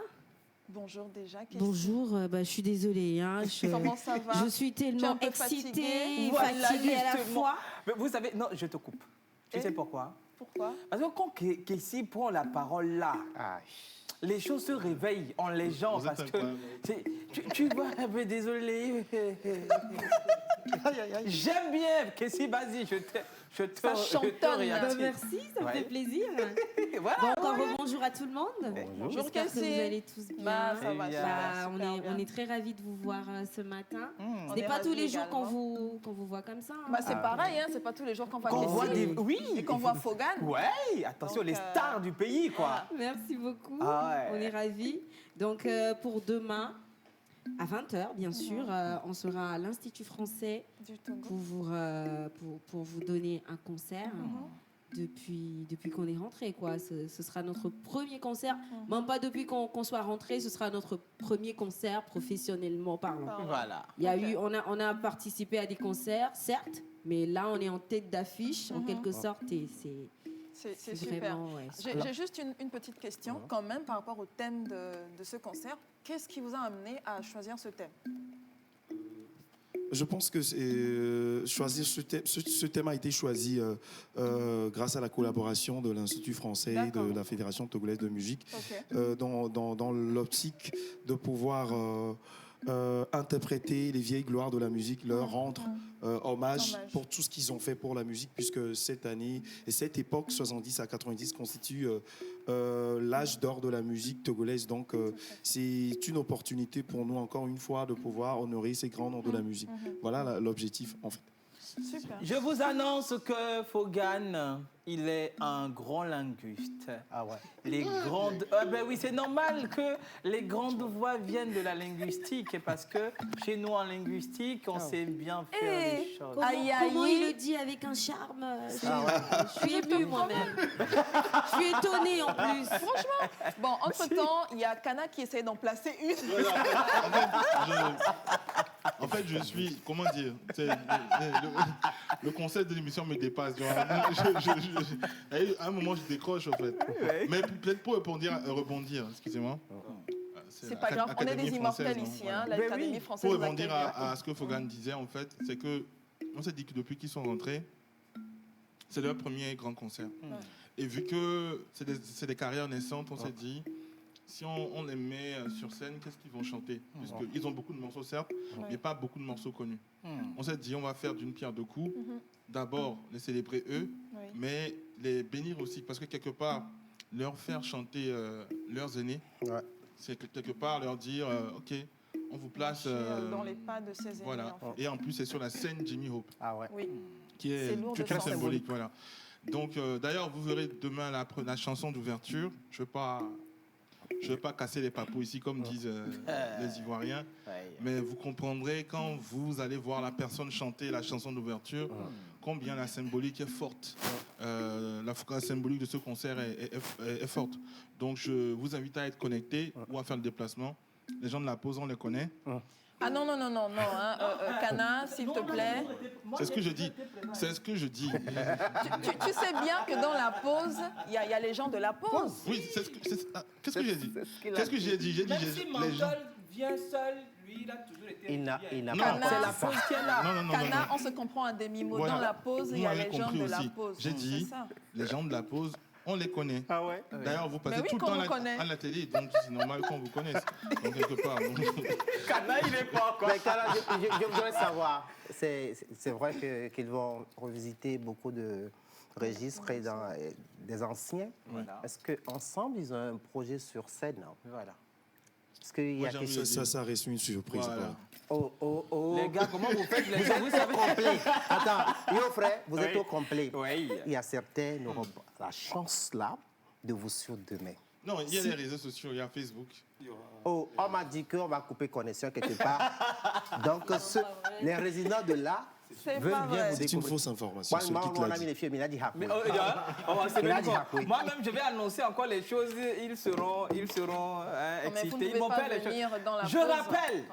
Bonjour déjà. Bonjour, je suis désolée. Hein, Comment ça va? Je suis tellement excitée, fatiguée à la fois. Mais vous savez, non, je te coupe. Tu sais pourquoi? Pourquoi? Parce que quand Kessie prend la parole là, les choses se réveillent en les gens. Vous parce êtes que tu vois, mais désolé. J'aime bien. Kessie, vas-y, je te réactive. Merci, ça me fait plaisir. Voilà, encore bonjour à tout le monde. Bonjour J'espère que vous allez tous bien. Ça va, on est très ravis de vous voir ce matin. Ce n'est pas tous les jours qu'on vous voit comme ça. Hein. C'est pareil, hein, c'est pas tous les jours qu'on voit Kessie. Oui, et qu'on voit Fogan. Oui, attention, les stars du pays, quoi. Merci beaucoup. On est ravis. Donc, pour demain, à 20h, bien sûr, on sera à l'Institut français pour vous donner un concert depuis qu'on est rentré. Ce sera notre premier concert, même pas depuis qu'on soit rentré, ce sera notre premier concert professionnellement parlant. Voilà. On a participé à des concerts, certes, mais là, on est en tête d'affiche, en quelque sorte, et c'est super. J'ai juste une petite question quand même par rapport au thème de ce concert. Qu'est-ce qui vous a amené à choisir ce thème? Je pense que choisir ce thème a été choisi grâce à la collaboration de l'Institut français et de la Fédération togolaise de musique dans l'optique de pouvoir interpréter les vieilles gloires de la musique, leur rendre hommage pour tout ce qu'ils ont fait pour la musique, puisque cette année et cette époque 70 à 90 constitue l'âge d'or de la musique togolaise. Donc c'est une opportunité pour nous encore une fois de pouvoir honorer ces grands noms de la musique. Voilà l'objectif en fait. Super. Je vous annonce que Fogan, il est un grand linguiste. Ah ouais. Les grandes... oui, c'est normal que les grandes voix viennent de la linguistique, parce que chez nous, en linguistique, on sait bien faire les choses. Comment il le dit avec un charme. Je suis émue moi-même. Je suis étonnée en plus. Franchement. Bon, entre-temps, il y a Kana qui essaie d'en placer une. En fait, je suis... Comment dire? Le concept de l'émission me dépasse. À un moment, je décroche, en fait. Mais peut-être pour rebondir, excusez-moi. C'est pas grave, on est des immortels ici, hein, l'Académie française. Pour rebondir à ce que Fogan disait, en fait, c'est que on s'est dit que depuis qu'ils sont rentrés, c'est leur premier grand concert. Et vu que c'est des carrières naissantes, on s'est dit, si on les met sur scène, qu'est-ce qu'ils vont chanter? Puisqu'ils ont beaucoup de morceaux, certes, mais pas beaucoup de morceaux connus. On s'est dit, on va faire d'une pierre deux coups. D'abord, les célébrer eux, mais les bénir aussi, parce que quelque part, leur faire chanter leurs aînés, c'est quelque part leur dire, OK, on vous place... dans les pas de ces aînés. Voilà. Et en plus, c'est sur la scène Jimmy Hope, qui est très symbolique. Voilà. Donc, d'ailleurs, vous verrez demain la chanson d'ouverture. Je ne vais pas casser les papous ici, comme disent les Ivoiriens, mais vous comprendrez quand vous allez voir la personne chanter la chanson d'ouverture, combien la symbolique est forte. La symbolique de ce concert est forte. Donc, je vous invite à être connectés ou à faire le déplacement. Les gens de la pause, on les connaît. Ah non, Kana, s'il te plaît. C'est ce que je dis. C'est ce que je dis. Tu sais bien que dans la pause, il y a les gens de la pause. Oui, qu'est-ce que j'ai dit? Qu'est-ce que j'ai dit? J'ai dit même si Mandol vient seul, lui, il a toujours été... Il n'a c'est la pause qui est là. Kana, on se comprend à demi-mot. Voilà. Dans la pause, il y a les gens de la pause. J'ai dit, les gens de la pause On les connaît. Ah ouais. D'ailleurs, vous passez Mais oui, tout le temps à la télé, donc c'est normal qu'on vous connaisse. Donc, quelque part. Cana, il n'est pas encore. Mais Cana, je voudrais savoir, c'est vrai qu'ils vont revisiter beaucoup de registres des anciens. Voilà. Est-ce qu'ensemble, ils ont un projet sur scène? Voilà. Est-ce qu'il y a quelque chose? Ça reste une surprise. Voilà. Oh. Les gars, comment vous faites les Vous êtes vous au complet. Attends, yo frère, vous êtes Oui. au complet. Oui. Il y a certains qui n'auront pas la chance là de vous suivre demain. Non, il y a les réseaux sociaux, il y a Facebook. Oh, on m'a dit qu'on va couper connexion quelque part. Donc, les résidents de là veulent bien vous découvrir. C'est une fausse information. Mon ami les filles, il a dit Mais, il a dit moi-même, je vais annoncer encore les choses. Ils seront excités. Ils m'ont fait les choses. Je rappelle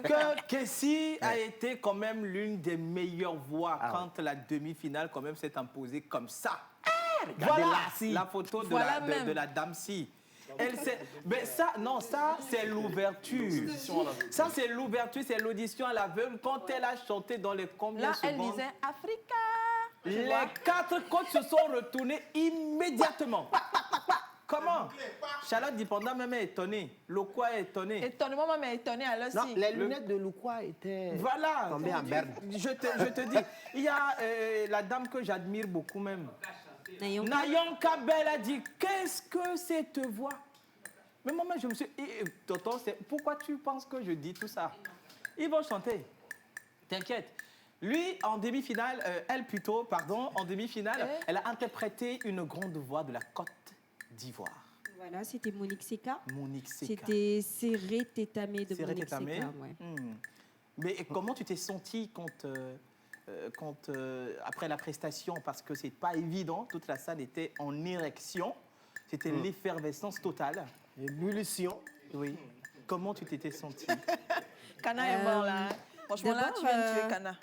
que Kessie a été quand même l'une des meilleures voix quand la demi-finale quand même s'est imposée comme ça. Voilà la photo de la dame-ci. Mais ça, c'est l'ouverture. Ça, c'est l'ouverture, c'est l'audition à l'aveugle. Quand elle a chanté dans les combien Là, de secondes, elle disait Africa. les 4 côtes se sont retournées immédiatement. Comment? Charlotte Dipenda même est étonnée. Lokwa est étonnée. Étonnement, même étonné à l'heure. Non, les lunettes de Lokwa étaient tombées en berne. Je te dis, il y a la dame que j'admire beaucoup même. Nayonka Bell a dit, qu'est-ce que cette voix? Mais moi, je me suis dit, Tonton, pourquoi tu penses que je dis tout ça? Ils vont chanter. T'inquiète. Lui, en demi-finale, en demi-finale, elle a interprété une grande voix de la Côte d'Ivoire. Voilà, c'était Monique Seka. Monique Seka. C'était Serré Tétamé de Monique Seka. Ouais. Mais comment tu t'es sentie quand après la prestation, parce que c'est pas évident, toute la salle était en érection, c'était l'effervescence totale. Ébullition. Oui. Comment tu t'étais sentie? Cana est mort là. Franchement là, tu viens de tuer Cana.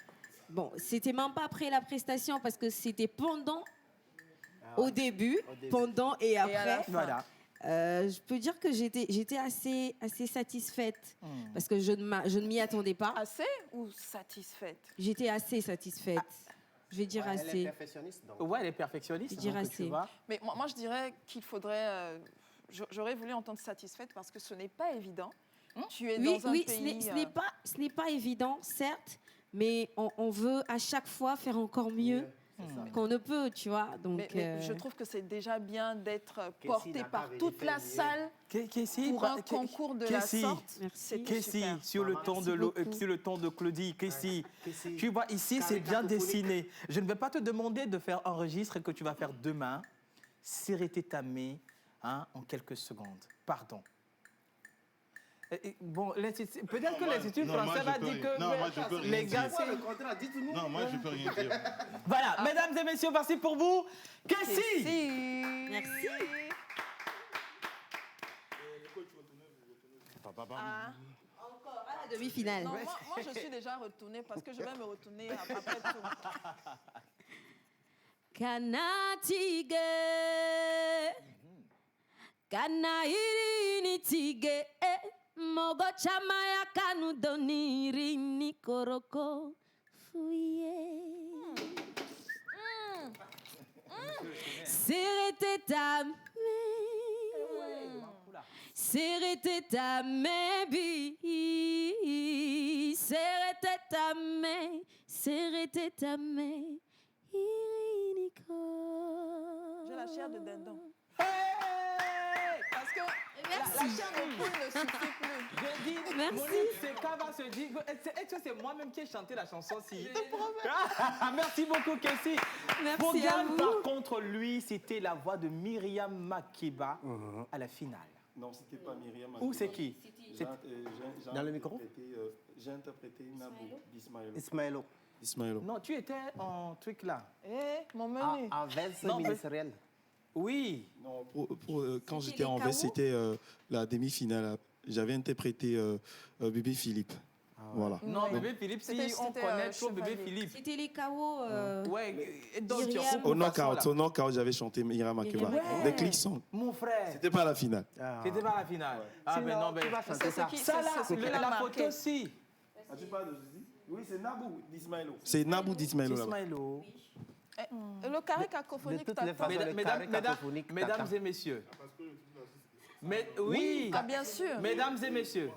Bon, c'était même pas après la prestation parce que c'était pendant, au début, pendant et après. Voilà. Je peux dire que j'étais assez satisfaite parce que je ne m'y attendais pas. Assez ou satisfaite? J'étais assez satisfaite. Je vais dire assez. Elle est perfectionniste donc. Ouais, elle est perfectionniste. Je dirais assez. Mais moi, je dirais qu'il faudrait... J'aurais voulu entendre satisfaite parce que ce n'est pas évident. Tu es dans un pays... Ce n'est pas évident, certes, mais on veut à chaque fois faire encore mieux qu'on ne peut, tu vois. Donc, mais je trouve que c'est déjà bien d'être porté par toute la salle pour un concours de la sorte. Kessie, sur le ton de Claudie, Kessie, tu vois, ici, c'est bien dessiné. Je ne vais pas te demander de faire un registre que tu vas faire demain. Serrer ta main en quelques secondes. Pardon. Bon, peut-être que l'Institut français va dire que les gars, c'est... Non, moi, je ne peux rien dire. Voilà, mesdames et messieurs, voici pour vous, Kessie. Merci. Encore à la demi-finale. Non, moi, je suis déjà retournée parce que je vais me retourner après tout. Kanatige, Kanairi tige, Mogo chamaya kanu doniri ni koroko fouye. Serrete ta main, serrete ta main, serrete ta main, serrete ta main, J'ai la chair de dindon. Parce que la chair de poule ne suffit plus. Je dis, merci. Monique Seka va se dire, est-ce que c'est moi-même qui ai chanté la chanson si? Merci beaucoup, Kessie. Merci à vous. Par contre, lui, c'était la voix de Myriam Makeba à la finale. Non, c'était pas Myriam Makeba. Où c'est qui? Dans le micro? J'ai interprété Nabou Ismaëlo. Non, tu étais en truc là. Mon menu. En verse ministériel. Oui. Non, quand j'étais en veste, c'était la demi-finale. J'avais interprété Bébé Philippe. Voilà. Non, Bébé Philippe, si on connaît trop Bébé Philippe. C'était les KO. Ouais, au knockout, j'avais chanté Myriam Makeba. Des clics sont. Mon frère. C'était pas la finale. C'était pas la finale. Ah, mais non, mais. Ça, la photo aussi. Tu parles de Zizi? Oui, c'est Nabou d'Ismaëlo. C'est Nabou d'Ismaëlo. Le carré cacophonique, de toutes les façons, le carré cacophonique mesdames et messieurs. Mais, oui, bien sûr. Mesdames et messieurs.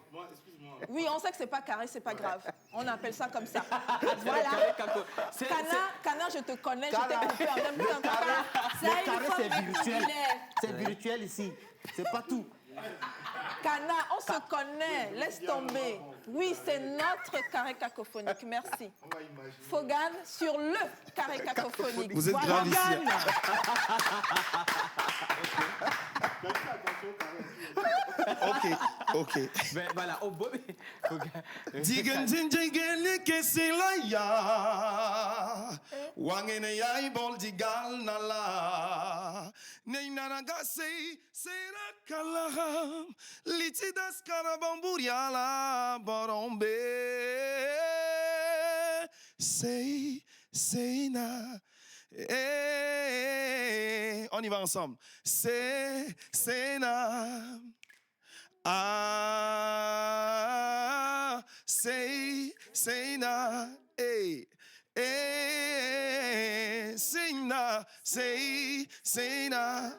Oui, on sait que c'est pas carré, c'est pas grave. On appelle ça comme ça. Voilà. Cana, je te connais, je t'ai coupé en même temps. Le carré, c'est virtuel. C'est virtuel ici. C'est pas tout. Cana, on se connaît. Laisse tomber. Oui, c'est notre carré cacophonique. Merci. Fogan sur le carré cacophonique. Vous êtes grave ici. Ok. Ben voilà, au beau. Digan jinjigeli kesilaya wangene ya ibol digal nala neinaraga sei sera kala litidas karabamburiala borombe sei na. On y va ensemble. C'est na. Ah, say na, say na, say na,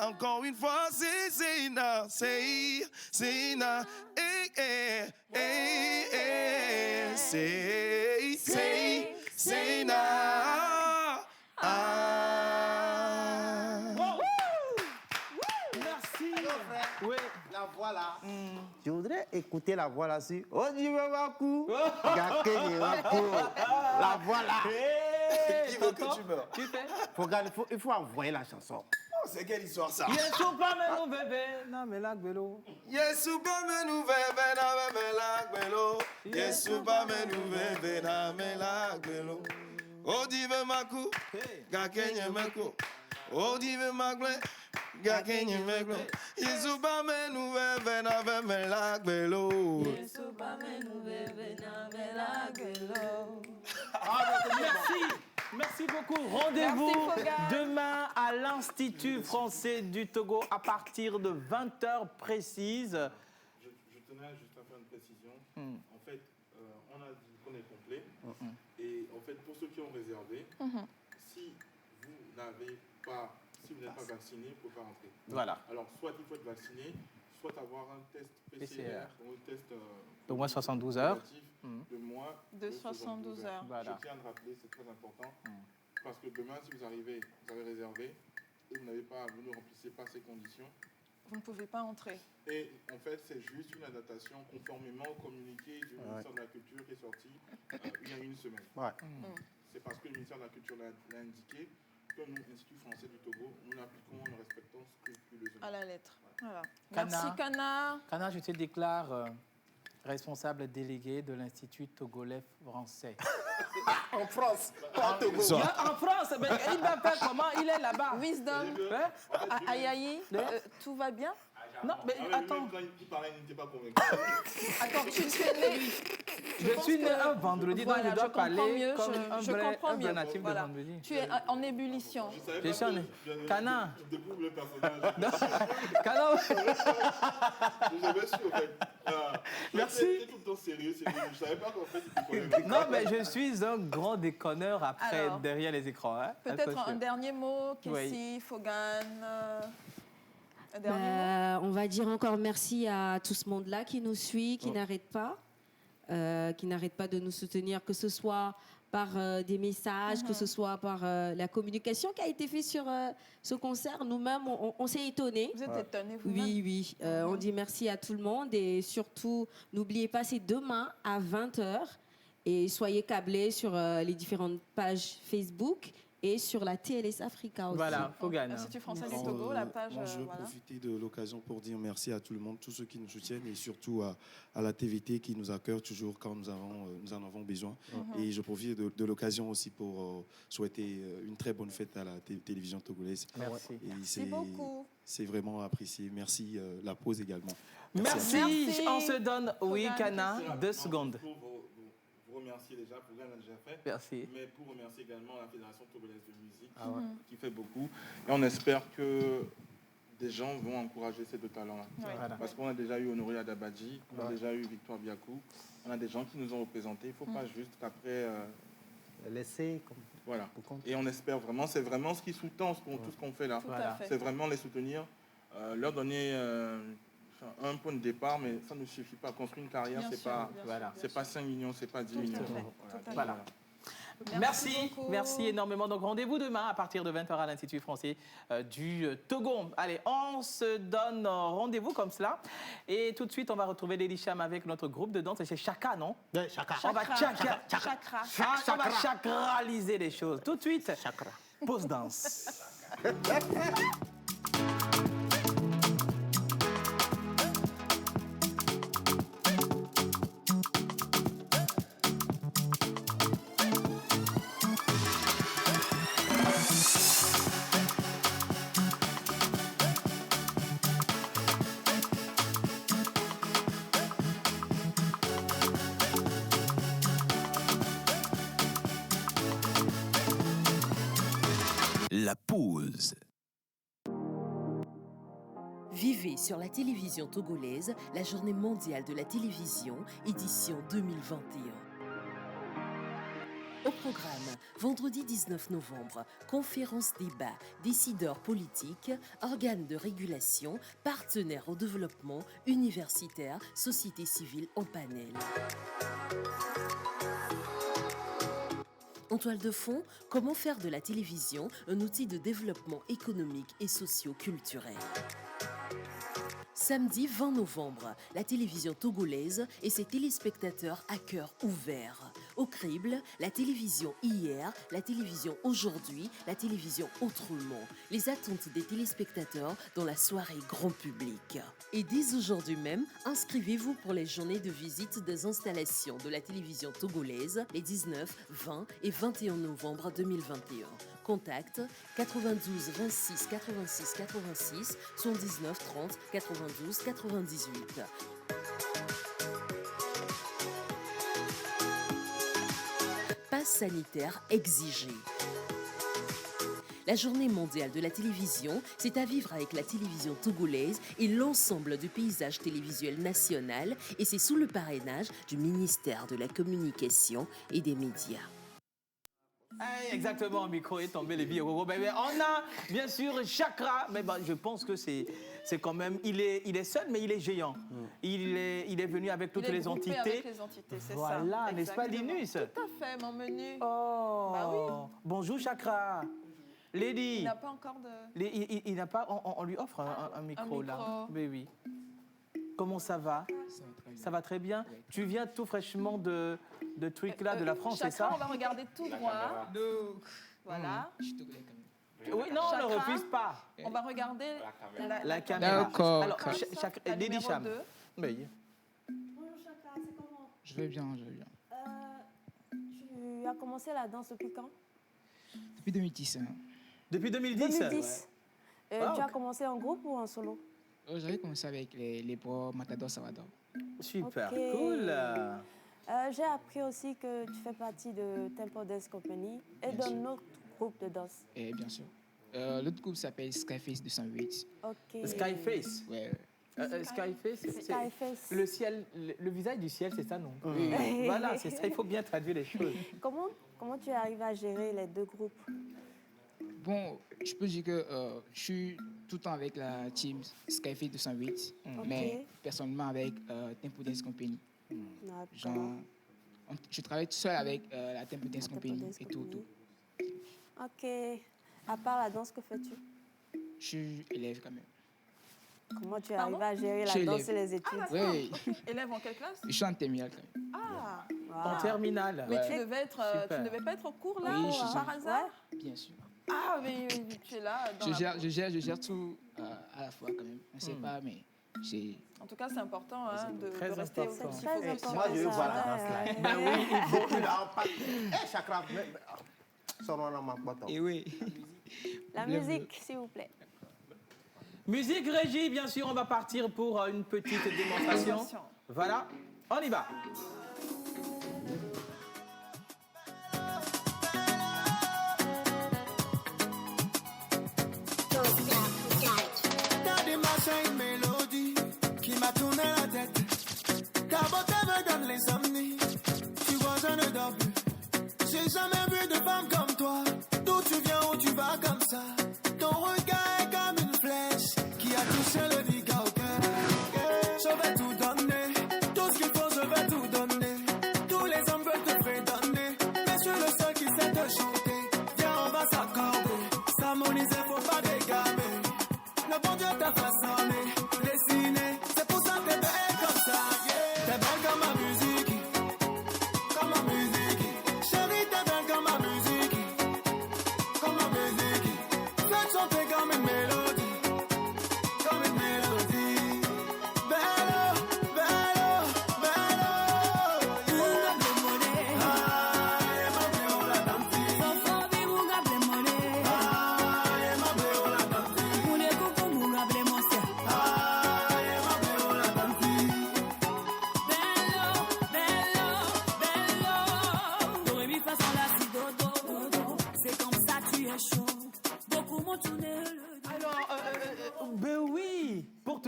encore une fois, say na, say na, say na, Oui, la voix là. Je voudrais écouter la voix là-dessus. Oh, Jivawaku. La voix là. Qui veut que tu meurs? Il faut envoyer la chanson. Oh, c'est quelle histoire ça? Yesu pas menou bébé, na melak belo. Yesu pas menou bébé, na melak belo. Yesu pas menou bébé, na melak belo. Oh, dive maku, gakenye meko. Oh, dive magle. Gakenye meko. Yesu pas menou bébé, na melak belo. Yesu pas menou bébé, na melak belo. Merci beaucoup. Rendez-vous demain à l'Institut français du Togo à partir de 20h précise. Je tenais juste à faire une précision. En fait, on a dit qu'on est complet. Et en fait, pour ceux qui ont réservé, si vous n'êtes pas vacciné, vous ne pouvez pas rentrer. Voilà. Alors, soit il faut être vacciné, soit avoir un test PCR. Un test de moins 72 heures. De moins de 72 heures. Voilà. Je tiens à le rappeler, c'est très important. Parce que demain, si vous avez réservé et vous ne remplissez pas ces conditions, vous ne pouvez pas entrer. Et en fait, c'est juste une adaptation conformément au communiqué du ministère de la Culture qui est sorti il y a une semaine. C'est parce que le ministère de la Culture l'a indiqué que nous, Institut français du Togo, nous l'appliquons en le respectant scrupuleusement. À la lettre. Voilà. Cana, merci, Cana. Cana, je te déclare responsable délégué de l'Institut togolais français. En France, pas en Togo. En France, mais il va faire comment? Il est là-bas. Wisdom, Ayayi, tout va bien? Non, mais attends. Quand il parlait, il n'était pas convaincu. Attends, tu es né. Je suis né un vendredi, donc je dois parler comme un vrai natif de vendredi. Tu es en ébullition. Je suis en Cana. Je découvre le personnage. Cana. J'avais su, en fait. Merci. J'étais tout le temps sérieux. Je ne savais pas qu'en fait, il était Non, mais je suis un grand déconneur après, derrière les écrans. Hein. Peut-être un dernier mot, Kessie, Fogan. On va dire encore merci à tout ce monde-là qui nous suit, qui n'arrête pas de nous soutenir, que ce soit par des messages, que ce soit par la communication qui a été faite sur ce concert. Nous-mêmes, on s'est étonnés. Vous êtes étonnés, vous-même? Oui. On dit merci à tout le monde et surtout, n'oubliez pas, c'est demain à 20h et soyez câblés sur les différentes pages Facebook et sur la TLS Africa aussi. Voilà, Fogan. L'Institut français du Togo, la page. Moi, je veux profiter de l'occasion pour dire merci à tout le monde, tous ceux qui nous soutiennent et surtout à la TVT qui nous accueille toujours quand nous en avons besoin. Et je profite de l'occasion aussi pour souhaiter une très bonne fête à la télévision togolaise. Merci. Merci beaucoup. C'est vraiment apprécié. Merci, la pause également. Merci. On se donne, Cana, 2 secondes. Remercier déjà, pour l'a déjà fait. Merci. Mais pour remercier également la Fédération togolaise de musique qui fait beaucoup. Et on espère que des gens vont encourager ces 2 talents-là. Voilà. Parce qu'on a déjà eu Honoré Adabadji, on a déjà eu Victoire Biakou, on a des gens qui nous ont représentés. Il ne faut pas juste qu'après laisser comme... Voilà. Et on espère vraiment, c'est vraiment ce qui sous-tend tout ce qu'on fait là. Voilà. C'est vraiment les soutenir, leur donner un point de départ, mais ça ne suffit pas. Construire une carrière, c'est pas 5 millions, c'est pas 10 millions. Voilà. Merci énormément. Donc rendez-vous demain à partir de 20h à l'Institut français du Togo. Allez, on se donne rendez-vous comme cela. Et tout de suite, on va retrouver Lady Cham avec notre groupe de danse. C'est Chaka, non? Chaka. On va on va chakraliser les choses. Tout de suite, pause danse. La pause. Vivez sur la télévision togolaise la journée mondiale de la télévision, édition 2021. Au programme, vendredi 19 novembre, conférence débat, décideurs politiques, organes de régulation, partenaires au développement, universitaires, société civile en panel. En toile de fond, comment faire de la télévision un outil de développement économique et socio-culturel. Samedi 20 novembre, la télévision togolaise et ses téléspectateurs à cœur ouvert. Au crible, la télévision hier, la télévision aujourd'hui, la télévision autrement. Les attentes des téléspectateurs dans la soirée grand public. Et dès aujourd'hui même, inscrivez-vous pour les journées de visite des installations de la télévision togolaise les 19, 20 et 21 novembre 2021. Contact 92 26 86 86 79 30 92 98. Passe sanitaire exigé. La journée mondiale de la télévision, c'est à vivre avec la télévision togolaise et l'ensemble du paysage télévisuel national, et c'est sous le parrainage du ministère de la Communication et des Médias. Exactement, le micro est tombé, les billes. On a bien sûr Chakra, mais je pense que c'est quand même, il est seul, mais il est géant. Il est venu avec toutes les entités. Avec les entités, c'est voilà, ça. n'est-ce pas, Linus? Tout à fait, mon menu. Oh, bah oui. Bonjour Chakra. Lady. Il n'a pas encore de... Il n'a pas, on lui offre un micro là. Mais oui. Comment ça va? Ça va très bien. Oui. Tu viens tout fraîchement de trucs là, de la France, c'est ça? On va regarder tout droit. Voilà. Oui, non, Chakra, on ne refuse pas. On va regarder la caméra. D'accord. Alors, Lady Cham. Oui. Bonjour Chakra, c'est comment? Je vais bien. Tu as commencé la danse depuis quand? Depuis 2010. Hein. Depuis 2010? 2010. Ouais. Tu as commencé en groupe ou en solo? J'avais commencé avec les pro Matador Salvador. Super, cool. J'ai appris aussi que tu fais partie de Tempo Dance Company et d'un autre groupe de danse. Et bien sûr. L'autre groupe s'appelle Skyface 208. Ok. Skyface? Ouais. Skyface, le ciel, le visage du ciel, c'est ça, non? Oui. Voilà, c'est ça, il faut bien traduire les choses. Comment tu arrives à gérer les deux groupes? Bon, je peux dire que je suis tout le temps avec la team Skyface 208, mais personnellement avec Tempo Dance Company. Genre, je travaille tout seul avec la Tempo Dance Company et tout. Ok. À part la danse, que fais-tu? Je suis élève quand même. Comment tu arrives à gérer la danse et les études? Oui. Élève en quelle classe? Je suis en terminale quand même. Ah, en terminale. Mais tu ne devais pas être au cours là, par hasard? Bien sûr. Ah, mais tu es là. Je gère tout à la fois quand même. On ne sait pas, mais j'ai... En tout cas, c'est important de rester au C'est très important. Moi, je veux voir la danse là. Ben oui, il faut que là, Chakra, et oui. La musique, s'il vous plaît. Musique régie, bien sûr, on va partir pour une petite démonstration. Voilà, on y va. T'as des machins, une mélodie qui m'a tourné la tête. Ta beauté me donne l'insomnie. Tu vois, je ne dors plus. J'ai jamais vu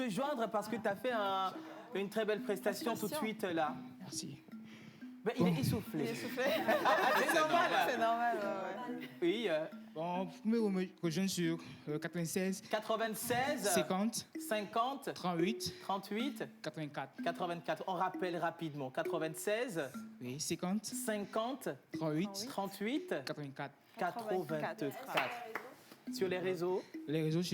te joindre parce que tu as fait une très belle prestation tout de suite là. Merci. Ben, il est essoufflé. Il est essoufflé. C'est normal. C'est normal, ouais. Oui. Bon, vous pouvez me rejoindre sur 96. 96. 50. 50. 38. 38. 84. 84. On rappelle rapidement. 96. Oui, 50. 50. 38. 38. 84. 84. Sur les réseaux? Les réseaux,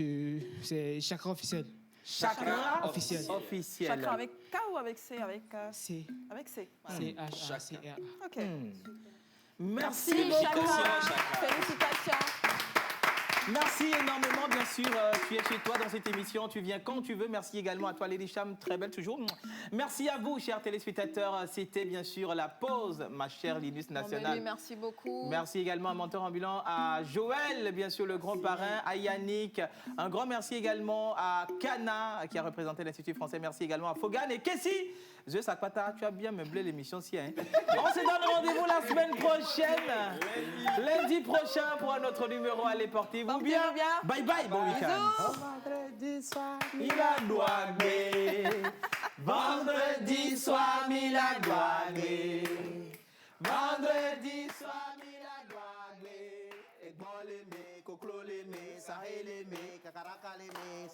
c'est Chakra officiel. Chakra officiel. Chakra avec K ou avec C? C. Avec C. C-H-A-C-R. OK. Merci beaucoup. Chakra. Félicitations. Merci énormément, bien sûr. Tu es chez toi dans cette émission. Tu viens quand tu veux. Merci également à toi, Lady Cham. Très belle toujours. Merci à vous, chers téléspectateurs. C'était bien sûr la pause, ma chère Linus Nationale. Merci beaucoup. Merci également à Menteur Ambulant, à Joël, bien sûr, le grand parrain, à Yannick. Un grand merci également à Kana, qui a représenté l'Institut français. Merci également à Fogan et Kessie. Je Sakpata, tu as bien meublé l'émission ci. Hein. On se donne rendez-vous la semaine prochaine. Lundi prochain pour un autre numéro. Allez, portez-vous bien. Bye bye, bon week-end. Vendredi soir, Vendredi soir, Milagouané. Vendredi soir, Milagouané. Egbo l'aimer, Koklo l'aimer, Sahel l'aimer, Kakaraka l'aimer.